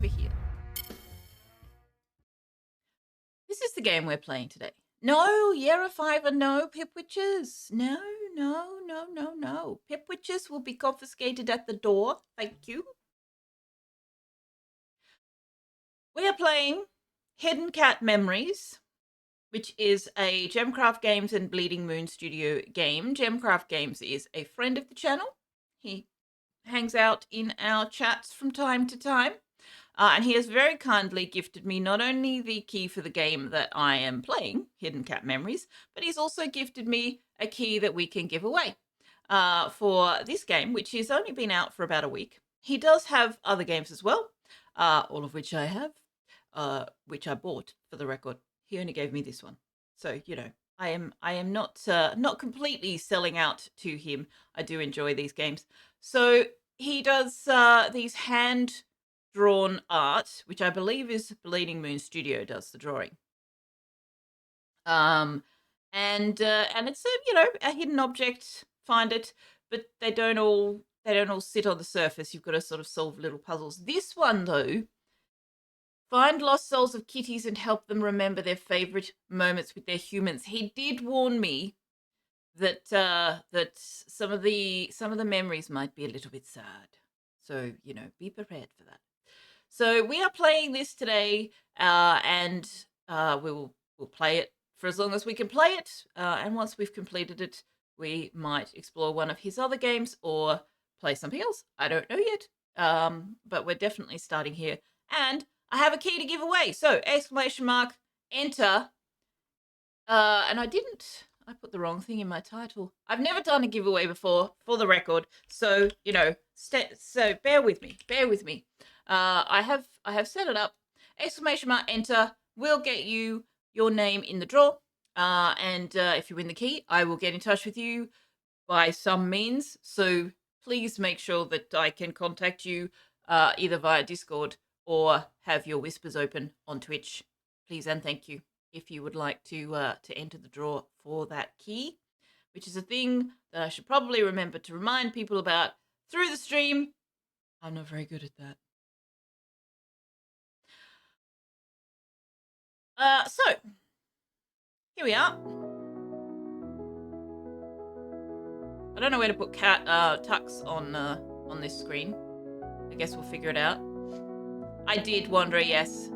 over here. This is the game we're playing today. No, Yera 5 no, Pipwitches. No. Pipwitches will be confiscated at the door. Thank you. We are playing Hidden Cat Memories, which is a Gemcraft Games and Bleeding Moon Studio game. Gemcraft Games is a friend of the channel. He hangs out in our chats from time to time. And he has very kindly gifted me not only the key for the game that I am playing, Hidden Cat Memories, but he's also gifted me a key that we can give away for this game, which has only been out for about a week. He does have other games as well, all of which I have, which I bought for the record. He only gave me this one. So, you know, I am not completely selling out to him. I do enjoy these games. So he does these hand-drawn art, which I believe is Bleeding Moon Studio does the drawing. And it's a hidden object. Find it, but they don't all sit on the surface. You've got to sort of solve little puzzles. This one though, find lost souls of kitties and help them remember their favorite moments with their humans. He did warn me that that some of the memories might be a little bit sad. So, you know, be prepared for that. So we are playing this today, and we'll play it for as long as we can play it. And once we've completed it, we might explore one of his other games or play something else. I don't know yet. But we're definitely starting here. And I have a key to give away. So !enter. And I put the wrong thing in my title. I've never done a giveaway before, for the record. So, you know, so bear with me. I have set it up. !enter will get you your name in the draw. And if you win the key, I will get in touch with you by some means. So please make sure that I can contact you either via Discord or have your whispers open on Twitch. Please and thank you if you would like to enter the draw for that key, which is a thing that I should probably remember to remind people about through the stream. I'm not very good at that. So here we are. I don't know where to put Tux on this screen. I guess we'll figure it out. I did wonder, yes.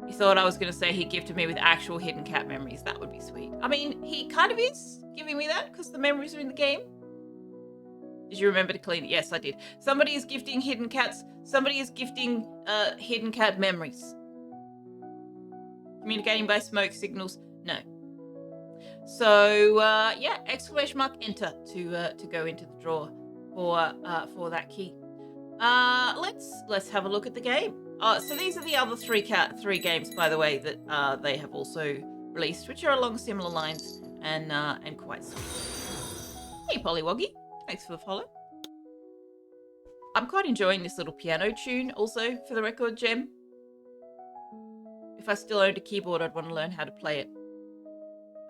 He thought I was going to say he gifted me with actual Hidden Cat Memories. That would be sweet. I mean, he kind of is giving me that because the memories are in the game. Did you remember to clean it? Yes, I did. Somebody is gifting Hidden Cats. Somebody is gifting Hidden Cat Memories. Communicating by smoke signals. No. So, yeah, !enter to go into the draw for that key. Let's have a look at the game. So these are the other three games, by the way, that they have also released, which are along similar lines and quite sweet. Hey, Pollywoggy, thanks for the follow. I'm quite enjoying this little piano tune, also for the record, Gem. If I still owned a keyboard, I'd want to learn how to play it.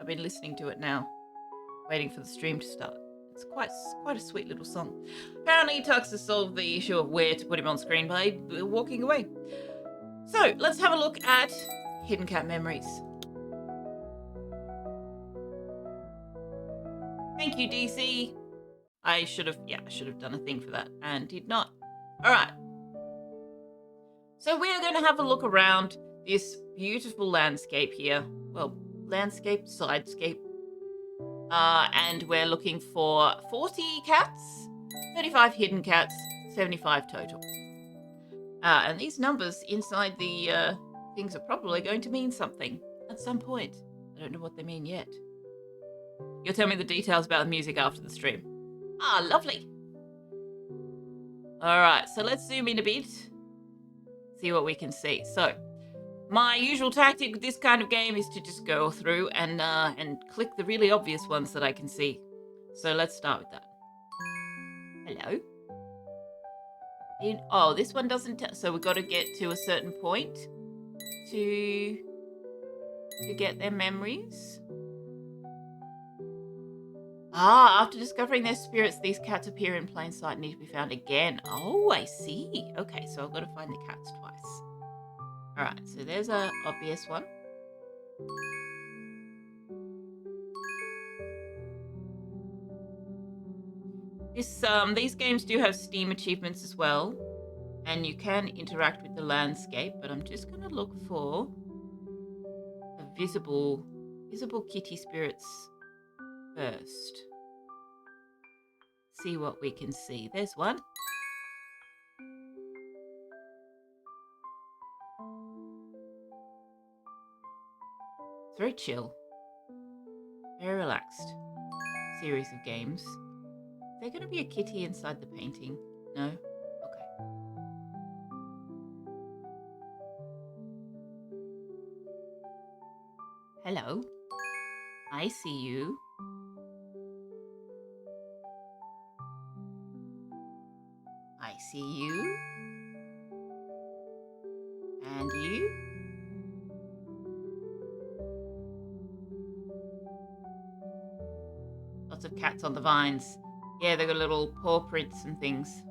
I've been listening to it now, waiting for the stream to start. It's quite a sweet little song. Apparently, Tux has solved the issue of where to put him on screen by walking away. So, let's have a look at Hidden Cat Memories. Thank you, DC. I should have done a thing for that and did not. All right. So we are going to have a look around this beautiful landscape here. Well, landscape, sidescape. And we're looking for 40 cats, 35 hidden cats, 75 total. And these numbers inside the things are probably going to mean something at some point. I don't know what they mean yet. You'll tell me the details about the music after the stream. Ah, lovely. All right, so let's zoom in a bit, see what we can see. So, my usual tactic with this kind of game is to just go through and click the really obvious ones that I can see. So let's start with that. Hello. Oh, this one doesn't. So we've got to get to a certain point to get their memories. Ah, after discovering their spirits, these cats appear in plain sight and need to be found again. Oh, I see. Okay, so I've got to find the cats twice. Alright, so there's a obvious one. These games do have Steam achievements as well, and you can interact with the landscape, but I'm just going to look for the visible kitty spirits first. See what we can see. There's one. It's very chill. Very relaxed series of games. Is there going to be a kitty inside the painting? No? Okay. Hello. I see you. I see you. And you. Lots of cats on the vines. Yeah, they've got little paw prints and things.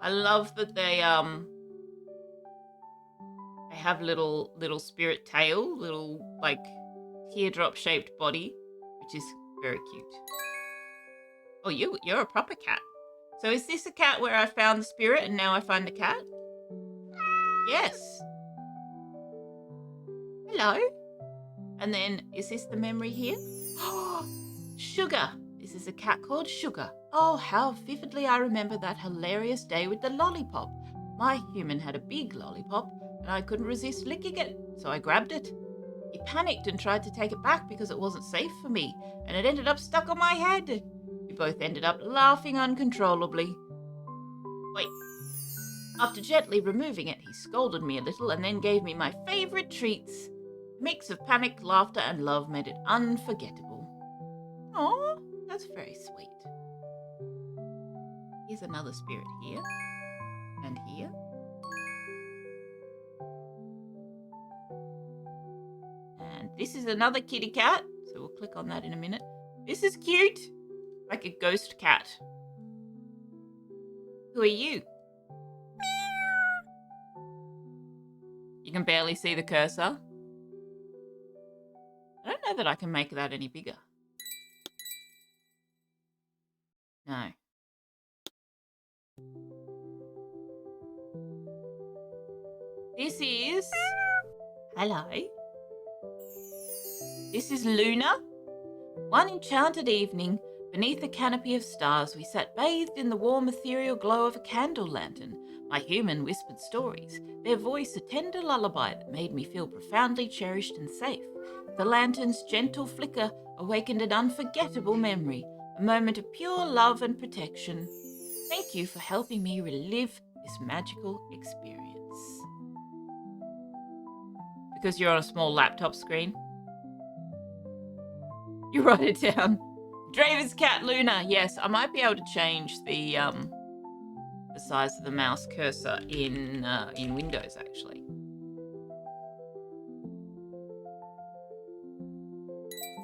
I love that they have little spirit tail, little like teardrop shaped body, which is very cute. Oh, you're a proper cat. So is this a cat where I found the spirit and now I find the cat? Yes. Hello. And then is this the memory here? Sugar. This is a cat called Sugar. Oh, how vividly I remember that hilarious day with the lollipop. My human had a big lollipop and I couldn't resist licking it, so I grabbed it. He panicked and tried to take it back because it wasn't safe for me, and it ended up stuck on my head. We both ended up laughing uncontrollably. Wait. After gently removing it, he scolded me a little and then gave me my favourite treats. A mix of panic, laughter, and love made it unforgettable. Oh, that's very sweet. Here's another spirit here. And here. And this is another kitty cat. So we'll click on that in a minute. This is cute. Like a ghost cat. Who are you? You can barely see the cursor. I don't know that I can make that any bigger. No. This is... Hello. This is Luna. One enchanted evening, beneath a canopy of stars, we sat bathed in the warm ethereal glow of a candle lantern. My human whispered stories, their voice a tender lullaby that made me feel profoundly cherished and safe. The lantern's gentle flicker awakened an unforgettable memory, a moment of pure love and protection. Thank you for helping me relive this magical experience. Because you're on a small laptop screen? You write it down. Draven's cat Luna. Yes, I might be able to change the size of the mouse cursor in Windows actually.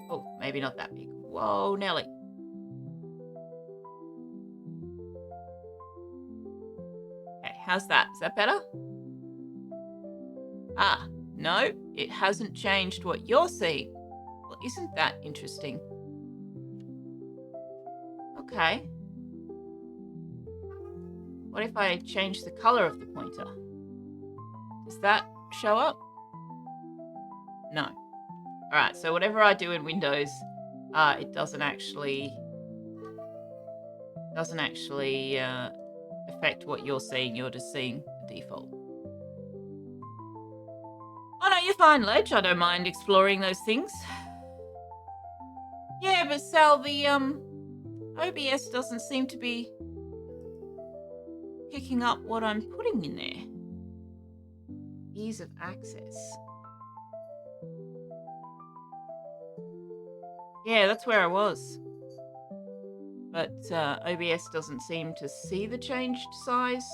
Oh, maybe not that big. Whoa, Nelly. Okay, how's that? Is that better? Ah, no, it hasn't changed what you're seeing. Well, isn't that interesting? Okay. What if I change the color of the pointer? Does that show up? No. All right, so whatever I do in Windows, it doesn't actually affect what you're seeing. You're just seeing the default. Oh no, you're fine, Ledge. I don't mind exploring those things. Yeah, but Sal, the OBS doesn't seem to be picking up what I'm putting in there. Ease of access. Yeah, that's where I was. But OBS doesn't seem to see the changed size.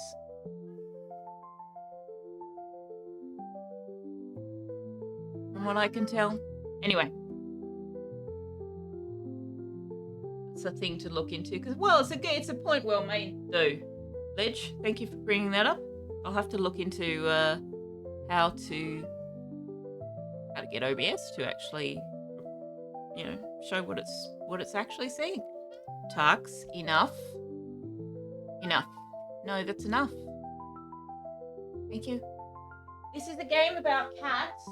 From what I can tell. Anyway, that's a thing to look into. Because, well, it's a point well made, though. Ledge, thank you for bringing that up. I'll have to look into how to get OBS to actually, show what it's actually seeing. Tux, enough. No, that's enough. Thank you. This is a game about cats.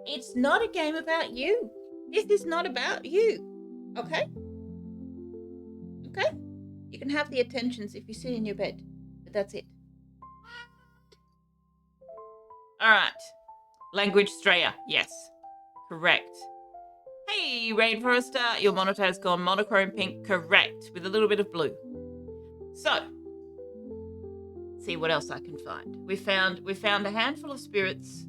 It's not a game about you. This is not about you. Okay? Okay? You can have the attentions if you sit in your bed, but that's it. All right. Language Straya. Yes. Correct. Hey, Rainforester, your monitor has gone monochrome pink. Correct. With a little bit of blue. So, see what else I can find. We found a handful of spirits.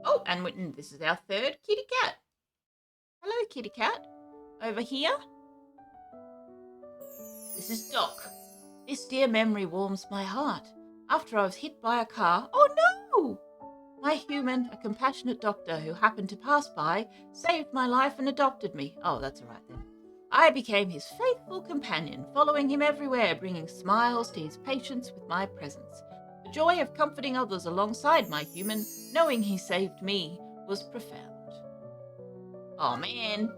Oh, and this is our third kitty cat. Hello, kitty cat. Over here. This is Doc. This dear memory warms my heart. After I was hit by a car. Oh no! My human, a compassionate doctor who happened to pass by, saved my life and adopted me. Oh, that's all right then. I became his faithful companion, following him everywhere, bringing smiles to his patients with my presence. The joy of comforting others alongside my human, knowing he saved me, was profound. Oh man,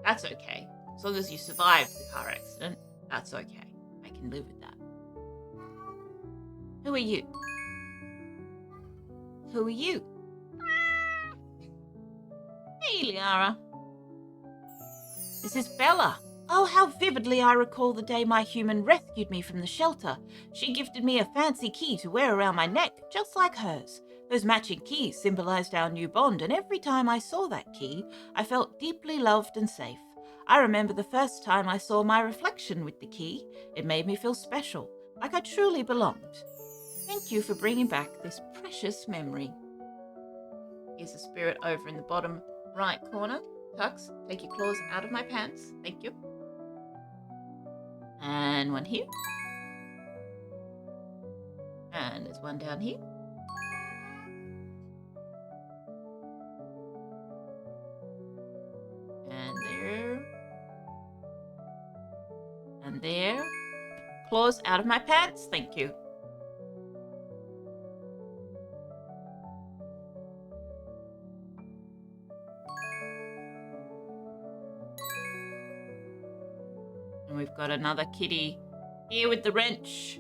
that's okay. As long as you survived the car accident, that's okay. I can live with that. Who are you? Who are you? Hey, Liara. This is Bella. Oh, how vividly I recall the day my human rescued me from the shelter. She gifted me a fancy key to wear around my neck, just like hers. Those matching keys symbolized our new bond, and every time I saw that key, I felt deeply loved and safe. I remember the first time I saw my reflection with the key. It made me feel special, like I truly belonged. Thank you for bringing back this precious memory. Here's a spirit over in the bottom right corner. Tux, take your claws out of my pants. Thank you. And one here. And there's one down here. And there. And there. Claws out of my pants. Thank you. And we've got another kitty here with the wrench.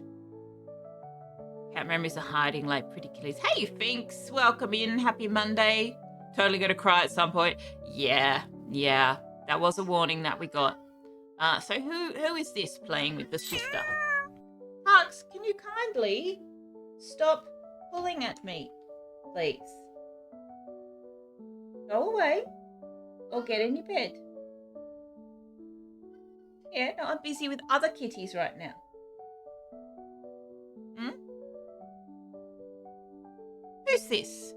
Cat memories are hiding like pretty kitties. Hey, Finks, welcome in. Happy Monday. Totally going to cry at some point. Yeah. That was a warning that we got. So who is this playing with the sister? Hux, can you kindly stop pulling at me, please? Go away or get in your bed. Yeah, no, I'm busy with other kitties right now. Who's this?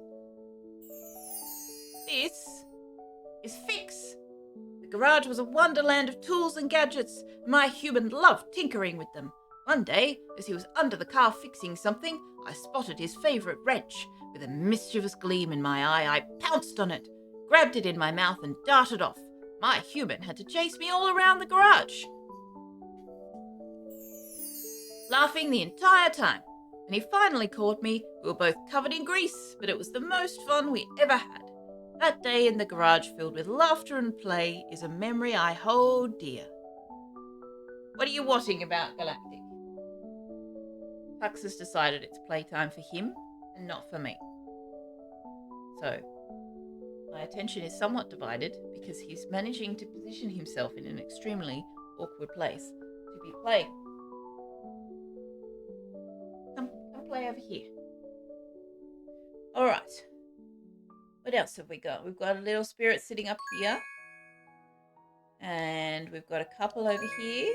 This is Fix. The garage was a wonderland of tools and gadgets. My human loved tinkering with them. One day, as he was under the car fixing something, I spotted his favourite wrench. With a mischievous gleam in my eye, I pounced on it, grabbed it in my mouth and darted off. My human had to chase me all around the garage, laughing the entire time. When he finally caught me, we were both covered in grease, but it was the most fun we ever had. That day in the garage filled with laughter and play is a memory I hold dear. What are you watching about, Galactic? Tux has decided it's playtime for him and not for me. So, my attention is somewhat divided because he's managing to position himself in an extremely awkward place to be playing. Come play over here. All right. What else have we got? We've got a little spirit sitting up here. And we've got a couple over here.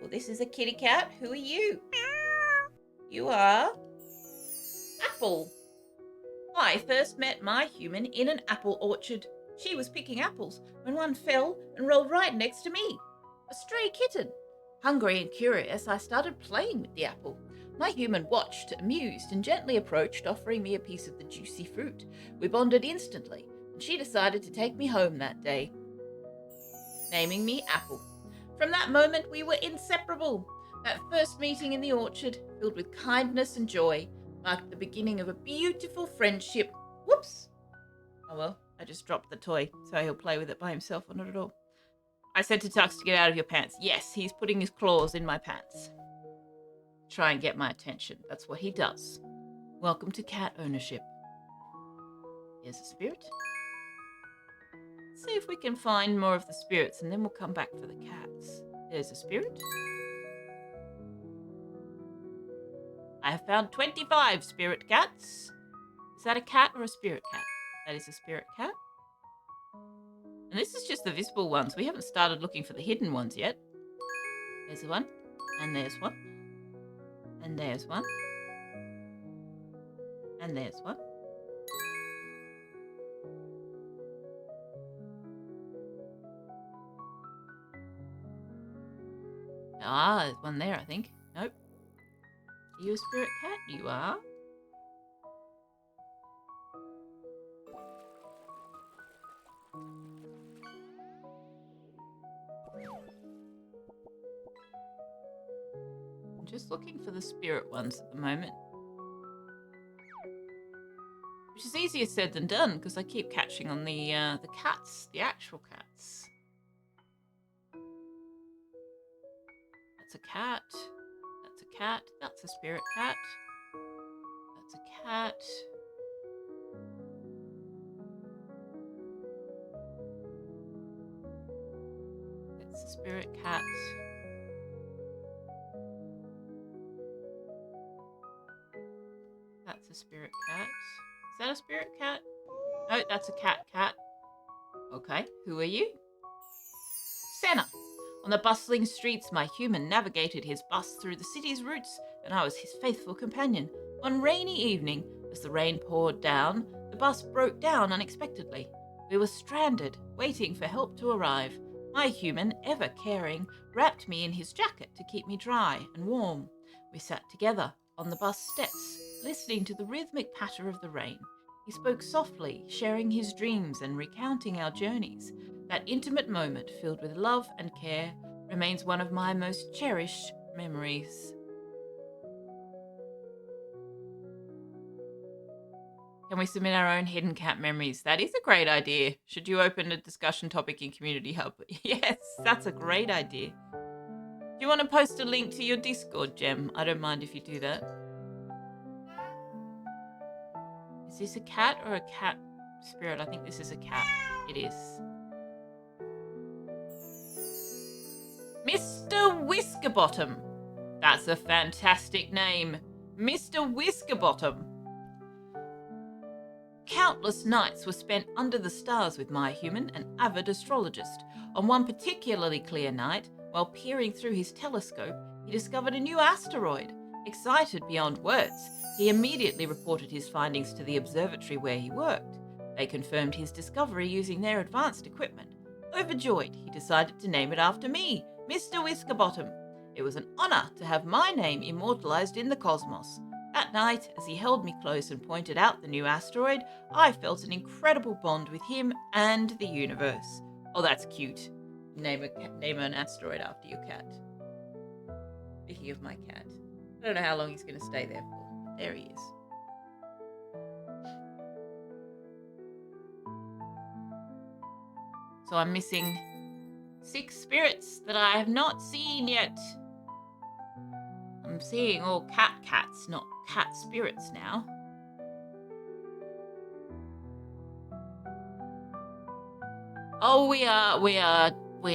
Well, this is a kitty cat. Who are you? You are Apple. I first met my human in an apple orchard. She was picking apples when one fell and rolled right next to me. A stray kitten. Hungry and curious, I started playing with the apple. My human watched, amused, and gently approached, offering me a piece of the juicy fruit. We bonded instantly, and she decided to take me home that day. naming me Apple. From that moment, we were inseparable. That first meeting in the orchard, filled with kindness and joy, marked the beginning of a beautiful friendship. Whoops! Oh well, I just dropped the toy, so he'll play with it by himself or not at all. I said to Tux to get out of your pants. Yes, he's putting his claws in my pants. Try and get my attention. That's what he does. Welcome to cat ownership. Here's a spirit. Let's see if we can find more of the spirits, and then we'll come back for the cats. There's a spirit. I have found 25 spirit cats. Is that a cat or a spirit cat? That is a spirit cat. And this is just the visible ones. We haven't started looking for the hidden ones yet. There's one. And there's one. And there's one. And there's one. Ah, there's one there, I think. Nope. Are you a spirit cat? You are. I'm just looking for the spirit ones at the moment. Which is easier said than done, because I keep catching on the cats, the actual cats. That's a cat. That's a cat. That's a spirit cat. That's a cat. It's a spirit cat. That's a spirit cat. Is that a spirit cat? No, that's a cat. Okay, who are you? Senna. On the bustling streets, my human navigated his bus through the city's routes, and I was his faithful companion. One rainy evening, as the rain poured down, the bus broke down unexpectedly. We were stranded, waiting for help to arrive. My human, ever caring, wrapped me in his jacket to keep me dry and warm. We sat together on the bus steps, listening to the rhythmic patter of the rain. He spoke softly, sharing his dreams and recounting our journeys. That intimate moment, filled with love and care, remains one of my most cherished memories. Can we submit our own hidden cat memories? That is a great idea. Should you open a discussion topic in Community Hub? Yes, that's a great idea. Do you want to post a link to your Discord, Gem? I don't mind if you do that. Is this a cat or a cat spirit? I think this is a cat. It is. Mr. Whiskerbottom. That's a fantastic name. Mr. Whiskerbottom. Countless nights were spent under the stars with my human, an avid astrologist. On one particularly clear night, while peering through his telescope, he discovered a new asteroid. Excited beyond words, he immediately reported his findings to the observatory where he worked. They confirmed his discovery using their advanced equipment. Overjoyed, he decided to name it after me, Mr. Whiskerbottom. It was an honor to have my name immortalized in the cosmos. That night, as he held me close and pointed out the new asteroid, I felt an incredible bond with him and the universe. Oh, that's cute. Name an asteroid after your cat. Speaking of my cat, I don't know how long he's going to stay there for. There he is. So I'm missing 6 spirits that I have not seen yet. I'm seeing all cats, not cat spirits now. Oh, we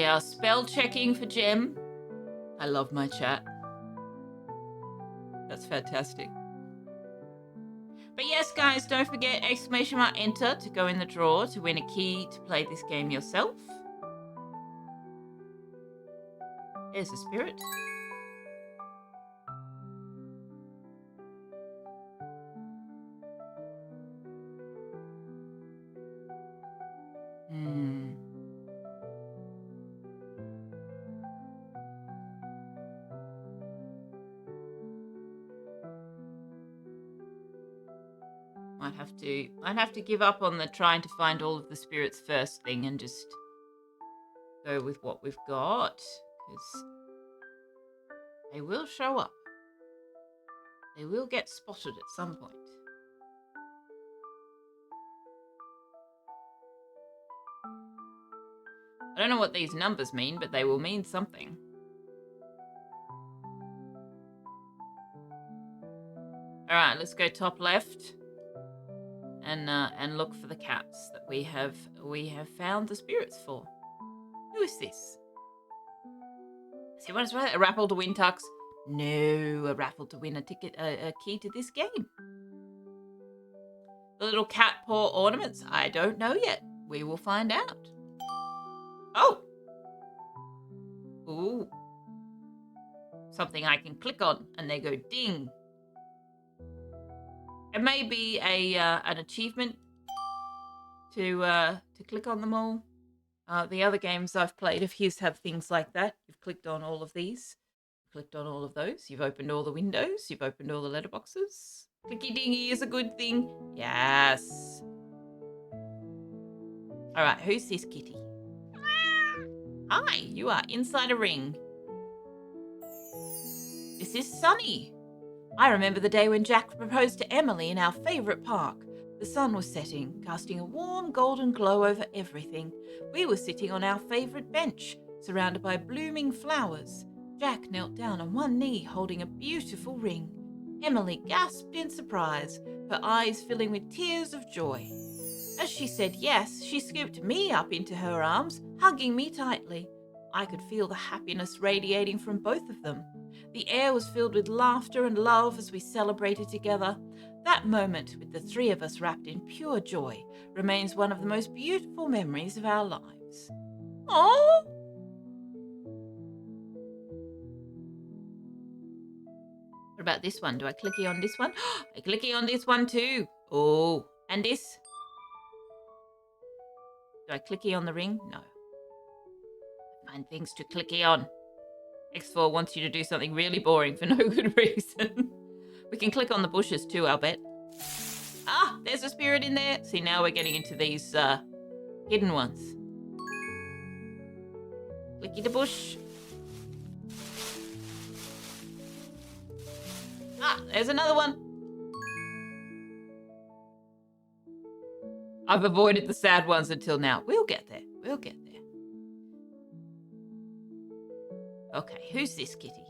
are spell checking for Gem. I love my chat. That's fantastic. But yes, guys, don't forget !enter to go in the draw to win a key to play this game yourself. There's a spirit. I'd have to give up on the trying to find all of the spirits first thing and just go with what we've got, because they will show up. They will get spotted at some point. I don't know what these numbers mean, but they will mean something. All right, let's go top left and look for the cats that we have found the spirits for. Who is this? Is he right? A raffle to win Tux? No, a raffle to win a ticket, a key to this game. The little cat paw ornaments? I don't know yet. We will find out. Oh! Ooh. Something I can click on and they go ding. It may be an achievement to click on them all. The other games I've played of his have things like that. You've clicked on all of these. Clicked on all of those. You've opened all the windows. You've opened all the letterboxes. Clicky dingy is a good thing. Yes. All right, who's this kitty? Hi, you are inside a ring. This is Sunny. I remember the day when Jack proposed to Emily in our favourite park. The sun was setting, casting a warm golden glow over everything. We were sitting on our favourite bench, surrounded by blooming flowers. Jack knelt down on one knee, holding a beautiful ring. Emily gasped in surprise, her eyes filling with tears of joy. As she said yes, she scooped me up into her arms, hugging me tightly. I could feel the happiness radiating from both of them. The air was filled with laughter and love as we celebrated together. That moment, with the three of us wrapped in pure joy, remains one of the most beautiful memories of our lives. Oh! What about this one? Do I clicky on this one? I clicky on this one too. Oh, and this? Do I clicky on the ring? No. Find things to clicky on. X4 wants you to do something really boring for no good reason. We can click on the bushes too, I'll bet. Ah, there's a spirit in there. See, now we're getting into these hidden ones. Clicky the bush. Ah, there's another one. I've avoided the sad ones until now. We'll get there. We'll get there. Okay, who's this kitty?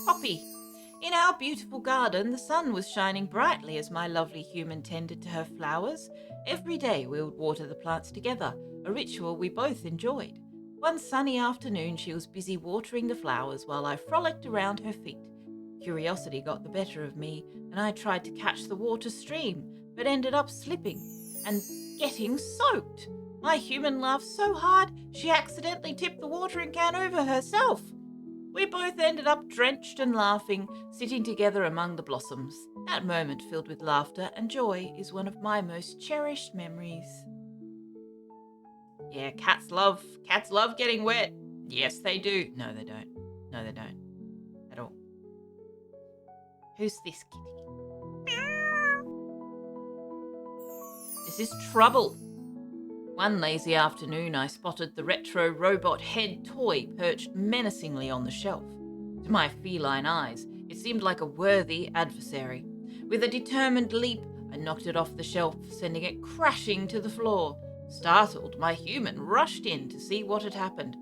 Poppy. In our beautiful garden, the sun was shining brightly as my lovely human tended to her flowers. Every day we would water the plants together, a ritual we both enjoyed. One sunny afternoon, she was busy watering the flowers while I frolicked around her feet. Curiosity got the better of me, and I tried to catch the water stream, but ended up slipping and getting soaked. My human laughed so hard, she accidentally tipped the watering can over herself. We both ended up drenched and laughing, sitting together among the blossoms. That moment filled with laughter and joy is one of my most cherished memories. Yeah, cats love getting wet. Yes, they do. No, they don't. No, they don't. At all. Who's this kitty? This is Trouble. One lazy afternoon, I spotted the retro robot head toy perched menacingly on the shelf. To my feline eyes, it seemed like a worthy adversary. With a determined leap, I knocked it off the shelf, sending it crashing to the floor. Startled, my human rushed in to see what had happened.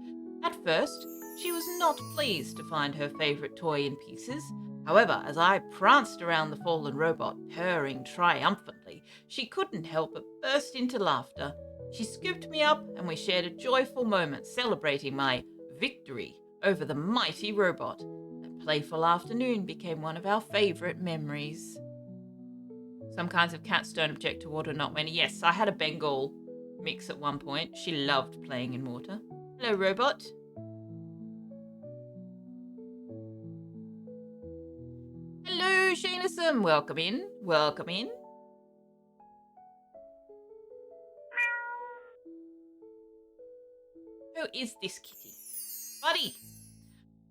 At first, she was not pleased to find her favourite toy in pieces. However, as I pranced around the fallen robot, purring triumphantly, she couldn't help but burst into laughter. She scooped me up and we shared a joyful moment celebrating my victory over the mighty robot. That playful afternoon became one of our favourite memories. Some kinds of cats don't object to water not many. Yes, I had a Bengal mix at one point. She loved playing in water. Hello, robot. Hello, Sheenism. Welcome in. Welcome in. Who is this kitty? Buddy!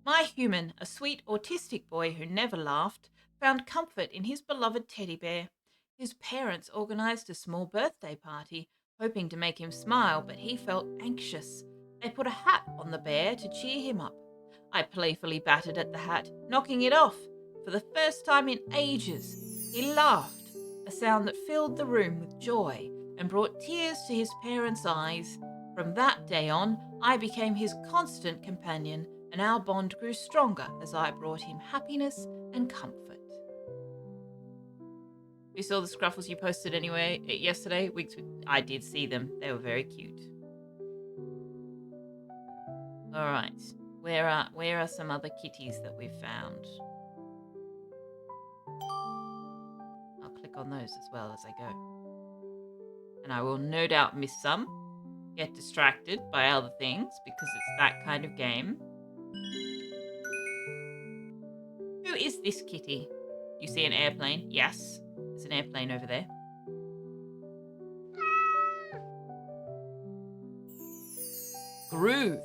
My human, a sweet autistic boy who never laughed, found comfort in his beloved teddy bear. His parents organised a small birthday party, hoping to make him smile, but he felt anxious. They put a hat on the bear to cheer him up. I playfully batted at the hat, knocking it off. For the first time in ages, he laughed, a sound that filled the room with joy and brought tears to his parents' eyes. From that day on, I became his constant companion, and our bond grew stronger as I brought him happiness and comfort. You saw the scruffles you posted anyway yesterday? I did see them. They were very cute. All right. Where are some other kitties that we've found? I'll click on those as well as I go. And I will no doubt miss some. Get distracted by other things because it's that kind of game. Who is this kitty? You see an airplane? Yes. There's an airplane over there. Groove.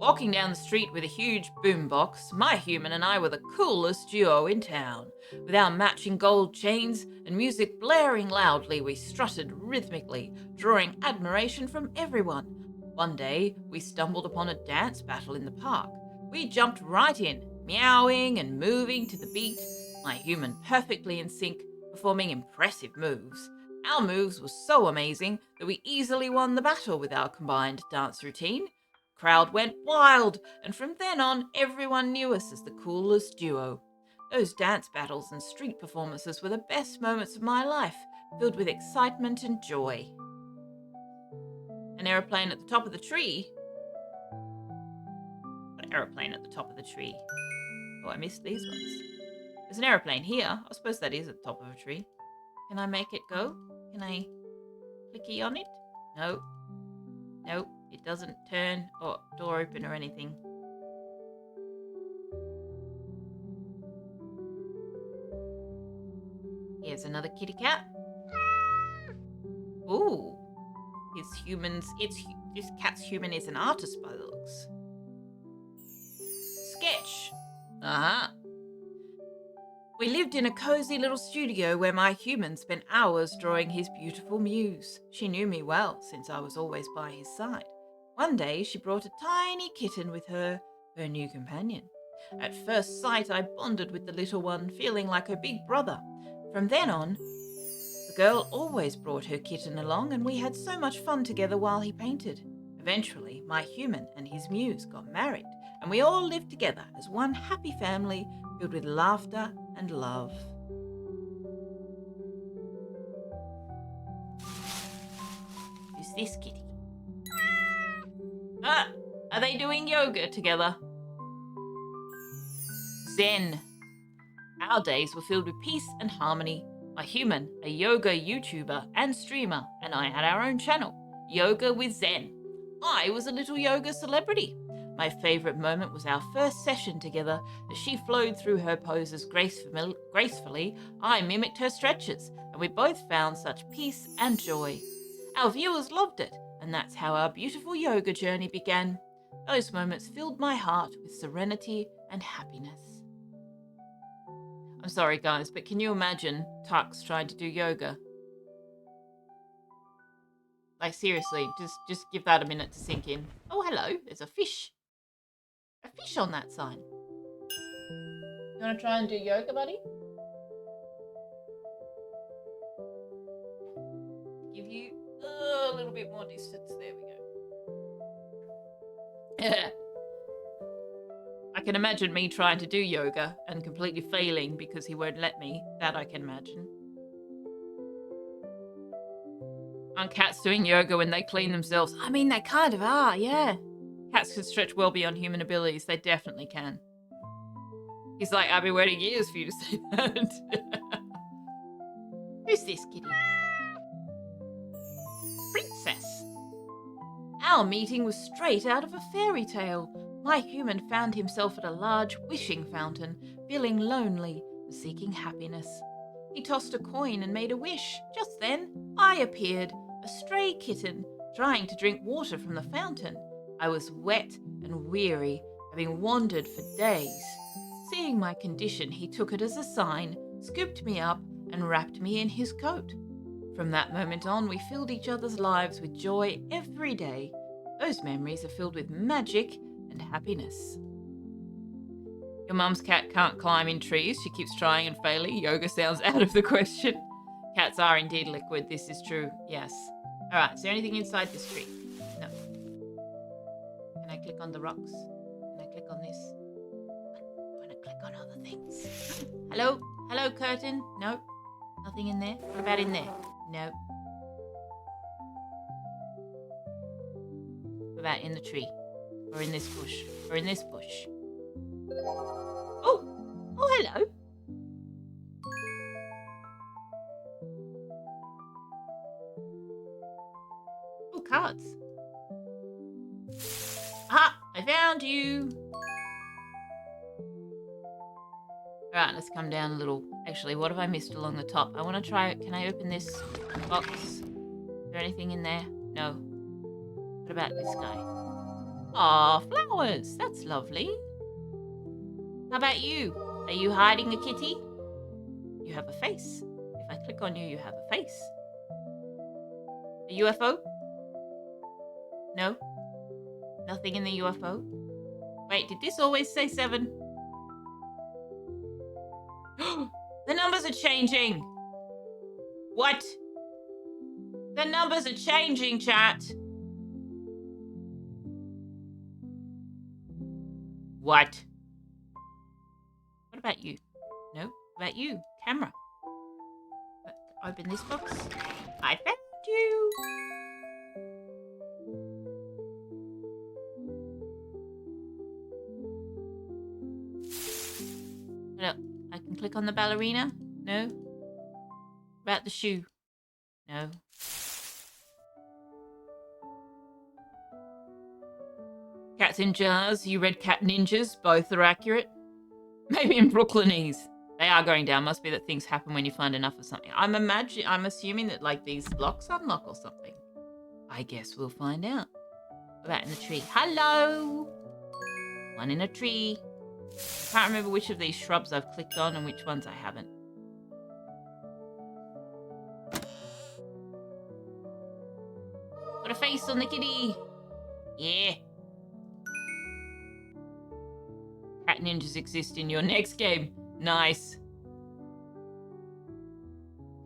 Walking down the street with a huge boombox, my human and I were the coolest duo in town. With our matching gold chains and music blaring loudly, we strutted rhythmically, drawing admiration from everyone. One day, we stumbled upon a dance battle in the park. We jumped right in, meowing and moving to the beat, my human perfectly in sync, performing impressive moves. Our moves were so amazing that we easily won the battle with our combined dance routine. Crowd went wild, and from then on, everyone knew us as the coolest duo. Those dance battles and street performances were the best moments of my life, filled with excitement and joy. An aeroplane at the top of the tree? An aeroplane at the top of the tree. Oh, I missed these ones. There's an aeroplane here. I suppose that is at the top of a tree. Can I make it go? Can I clicky on it? No. Nope. It doesn't turn or door open or anything. Here's another kitty cat. Ooh. This cat's human is an artist by the looks. Sketch. Uh-huh. We lived in a cozy little studio where my human spent hours drawing his beautiful muse. She knew me well since I was always by his side. One day, she brought a tiny kitten with her new companion. At first sight, I bonded with the little one, feeling like her big brother. From then on, the girl always brought her kitten along, and we had so much fun together while he painted. Eventually, my human and his muse got married, and we all lived together as one happy family filled with laughter and love. Who's this kitty? Are they doing yoga together? Zen. Our days were filled with peace and harmony. My human, a yoga YouTuber and streamer, and I had our own channel, Yoga with Zen. I was a little yoga celebrity. My favourite moment was our first session together. As she flowed through her poses gracefully, I mimicked her stretches, and we both found such peace and joy. Our viewers loved it, and that's how our beautiful yoga journey began. Those moments filled my heart with serenity and happiness. I'm sorry, guys, but can you imagine Tux trying to do yoga? Like, seriously, just give that a minute to sink in. Oh, hello, there's a fish. A fish on that sign. You want to try and do yoga, buddy? Give you a little bit more distance. There we go. I can imagine me trying to do yoga and completely failing because he won't let me. That I can imagine. Aren't cats doing yoga when they clean themselves? I mean, they kind of are, yeah. Cats can stretch well beyond human abilities. They definitely can. He's like, I've been waiting years for you to say that. Who's this kitty? Princess. Our meeting was straight out of a fairy tale. My human found himself at a large wishing fountain, feeling lonely and seeking happiness. He tossed a coin and made a wish. Just then, I appeared, a stray kitten, trying to drink water from the fountain. I was wet and weary, having wandered for days. Seeing my condition, he took it as a sign, scooped me up, and wrapped me in his coat. From that moment on, we filled each other's lives with joy every day. Those memories are filled with magic and happiness. Your mum's cat can't climb in trees. She keeps trying and failing. Yoga sounds out of the question. Cats are indeed liquid. This is true. Yes. All right. Is there anything inside this tree? No. Can I click on the rocks? Can I click on this? I want to click on other things. Hello? Hello, curtain? No. Nothing in there? What about in there? No. What about in the tree? Or in this bush? Or in this bush? Oh! Oh, hello! Oh, cards. Ah! I found you! Alright, let's come down a little. Actually, what have I missed along the top? I want to try... Can I open this box? Is there anything in there? No. What about this guy? Aw, flowers! That's lovely. How about you? Are you hiding a kitty? You have a face. If I click on you, you have a face. A UFO? No? Nothing in the UFO? Wait, did this always say 7? The numbers are changing! What? The numbers are changing, chat! What? What about you? No? What about you? Camera. Open this box. I found you! No, I can click on the ballerina. No. About the shoe. No. Cats in jars, you red cat ninjas, both are accurate. Maybe in Brooklynese. They are going down. Must be that things happen when you find enough of something. I'm assuming that like these blocks unlock or something. I guess we'll find out. What about in the tree? Hello! One in a tree. I can't remember which of these shrubs I've clicked on and which ones I haven't. Put a face on the kitty. Yeah. Cat ninjas exist in your next game. Nice.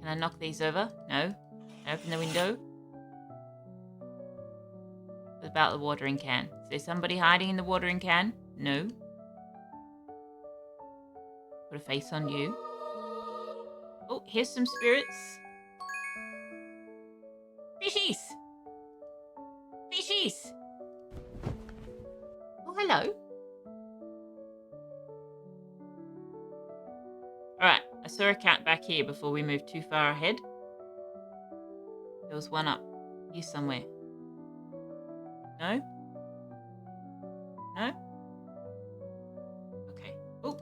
Can I knock these over? No. Open the window. What about the watering can? Is there somebody hiding in the watering can? No. Put a face on you. Oh, here's some spirits. Fishies! Fishies! Oh, hello. Alright, I saw a cat back here before we moved too far ahead. There was one up here somewhere. No? No? Okay. Oh,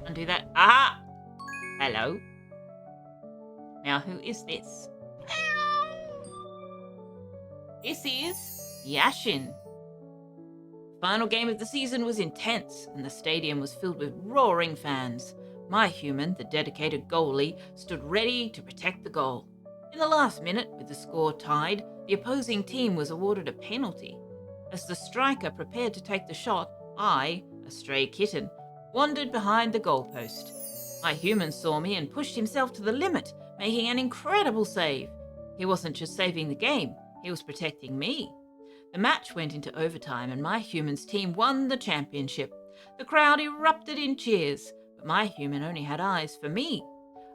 undo that. Aha! Hello. Now, who is this? This is Yashin. The final game of the season was intense, and the stadium was filled with roaring fans. My human, the dedicated goalie, stood ready to protect the goal. In the last minute, with the score tied, the opposing team was awarded a penalty. As the striker prepared to take the shot, I, a stray kitten, wandered behind the goalpost. My human saw me and pushed himself to the limit, making an incredible save. He wasn't just saving the game, he was protecting me. The match went into overtime and my human's team won the championship. The crowd erupted in cheers, but my human only had eyes for me.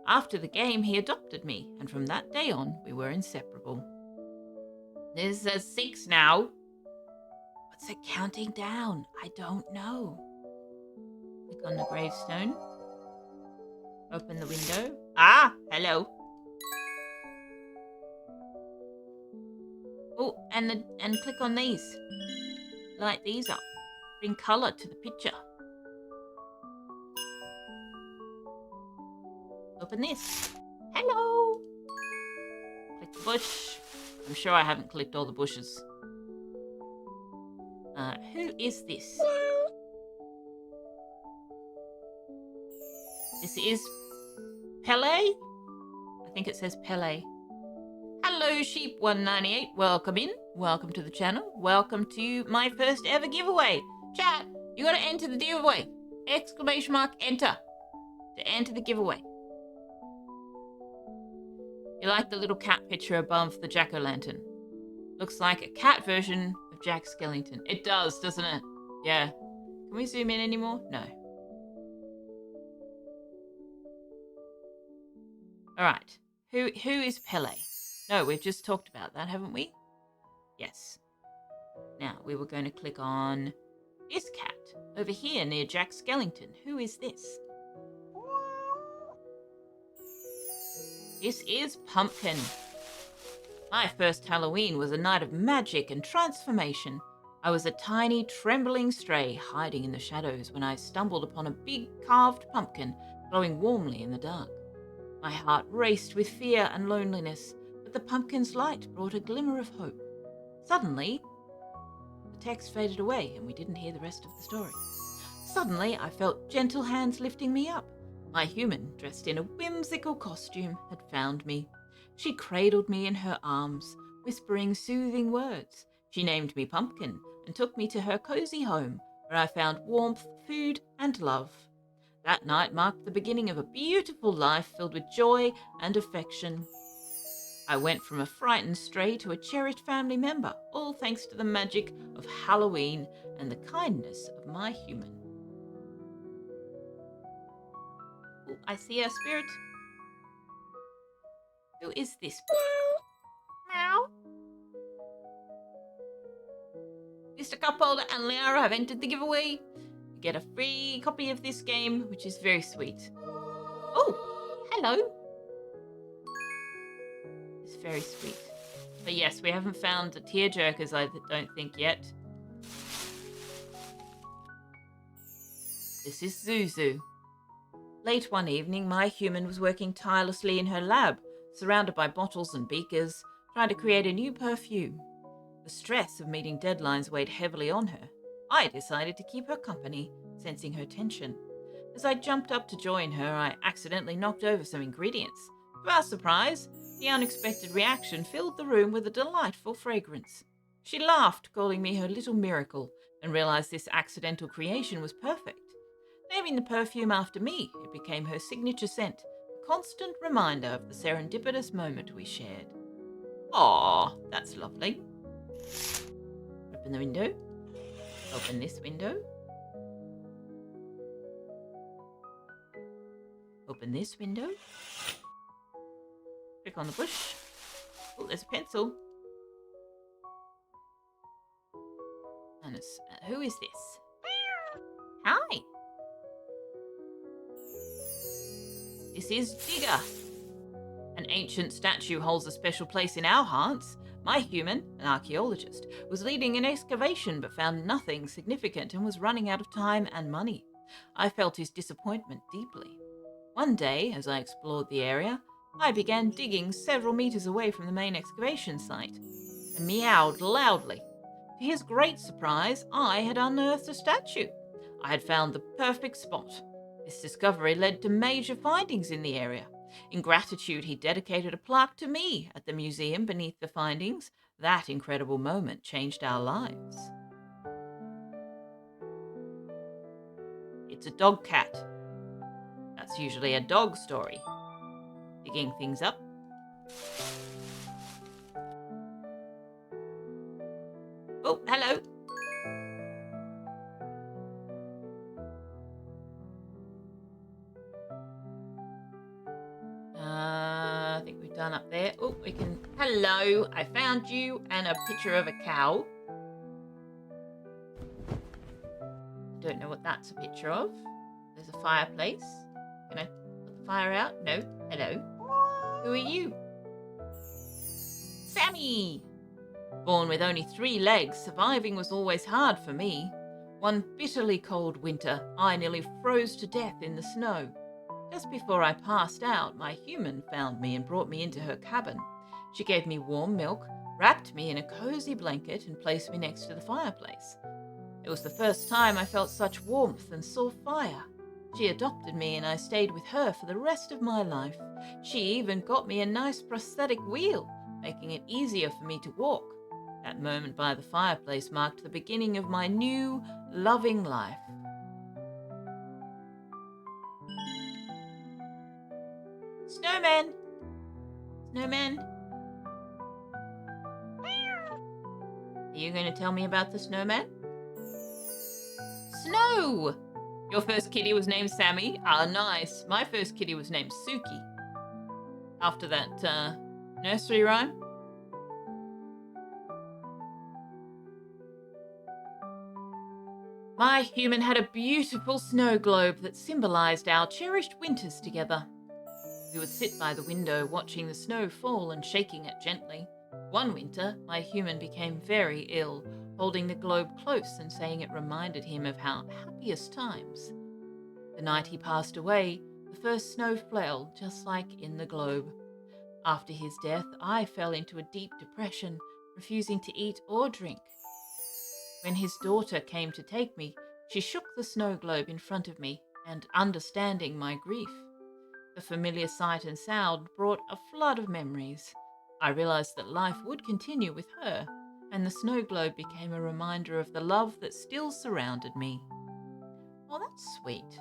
After the game, he adopted me, and from that day on, we were inseparable. This is 6 now. What's it counting down? I don't know. Click on the gravestone. Open the window. Ah, hello. Oh, and click on these. Light these up. Bring colour to the picture. Open this. Hello. Click the bush. I'm sure I haven't clicked all the bushes. Who is this? This is Pele? think it says Pele. Hello, Sheep198. Welcome in. Welcome to the channel. Welcome to my first ever giveaway. Chat, you got to enter the giveaway. Exclamation mark enter to enter the giveaway. You like the little cat picture above the jack-o'-lantern? Looks like a cat version of Jack Skellington. It does, doesn't it? Yeah. Can we zoom in anymore? No. All right. Who is Pele? No, we've just talked about that, haven't we? Yes. Now, we were going to click on this cat over here near Jack Skellington. Who is this? This is Pumpkin. My first Halloween was a night of magic and transformation. I was a tiny, trembling stray hiding in the shadows when I stumbled upon a big carved pumpkin glowing warmly in the dark. My heart raced with fear and loneliness, but the pumpkin's light brought a glimmer of hope. Suddenly, the text faded away and we didn't hear the rest of the story. Suddenly, I felt gentle hands lifting me up. My human, dressed in a whimsical costume, had found me. She cradled me in her arms, whispering soothing words. She named me Pumpkin and took me to her cozy home, where I found warmth, food, and love. That night marked the beginning of a beautiful life filled with joy and affection. I went from a frightened stray to a cherished family member, all thanks to the magic of Halloween and the kindness of my human. Ooh, I see our spirit. Who is this? Meow. Mr. Cupholder and Liara have entered the giveaway. You get a free copy of this game, which is very sweet. Oh, hello. It's very sweet. But yes, we haven't found the tearjerkers, I don't think, yet. This is Zuzu. Late one evening, my human was working tirelessly in her lab, surrounded by bottles and beakers, trying to create a new perfume. The stress of meeting deadlines weighed heavily on her. I decided to keep her company, sensing her tension. As I jumped up to join her, I accidentally knocked over some ingredients. To our surprise, the unexpected reaction filled the room with a delightful fragrance. She laughed, calling me her little miracle, and realized this accidental creation was perfect. Naming the perfume after me, it became her signature scent, a constant reminder of the serendipitous moment we shared. Aww, that's lovely. Open the window. Open this window. Open this window. Click on the bush. Oh, there's a pencil. And who is this? Hi. This is Digger. An ancient statue holds a special place in our hearts. My human, an archaeologist, was leading an excavation but found nothing significant and was running out of time and money. I felt his disappointment deeply. One day, as I explored the area, I began digging several meters away from the main excavation site and meowed loudly. To his great surprise, I had unearthed a statue. I had found the perfect spot. This discovery led to major findings in the area. In gratitude, he dedicated a plaque to me at the museum beneath the findings. That incredible moment changed our lives. It's a dog cat. That's usually a dog story. Digging things up. Oh, hello. I think we've done up there. Oh, we can... Hello, I found you and a picture of a cow. Don't know what that's a picture of. There's a fireplace. Can I put the fire out? No. Hello. Who are you? Sammy! Born with only 3 legs, surviving was always hard for me. One bitterly cold winter, I nearly froze to death in the snow. Just before I passed out, my human found me and brought me into her cabin. She gave me warm milk, wrapped me in a cozy blanket, and placed me next to the fireplace. It was the first time I felt such warmth and saw fire. She adopted me and I stayed with her for the rest of my life. She even got me a nice prosthetic wheel, making it easier for me to walk. That moment by the fireplace marked the beginning of my new, loving life. Snowman! Snowman! Are you going to tell me about the snowman? Snow! Your first kitty was named Sammy? Ah, nice. My first kitty was named Suki. After that nursery rhyme. My human had a beautiful snow globe that symbolized our cherished winters together. We would sit by the window watching the snow fall and shaking it gently. One winter, my human became very ill, holding the globe close and saying it reminded him of our happiest times. The night he passed away, the first snow fell just like in the globe. After his death, I fell into a deep depression, refusing to eat or drink. When his daughter came to take me, she shook the snow globe in front of me, and understanding my grief. The familiar sight and sound brought a flood of memories. I realized that life would continue with her, and the snow globe became a reminder of the love that still surrounded me. Oh, that's sweet.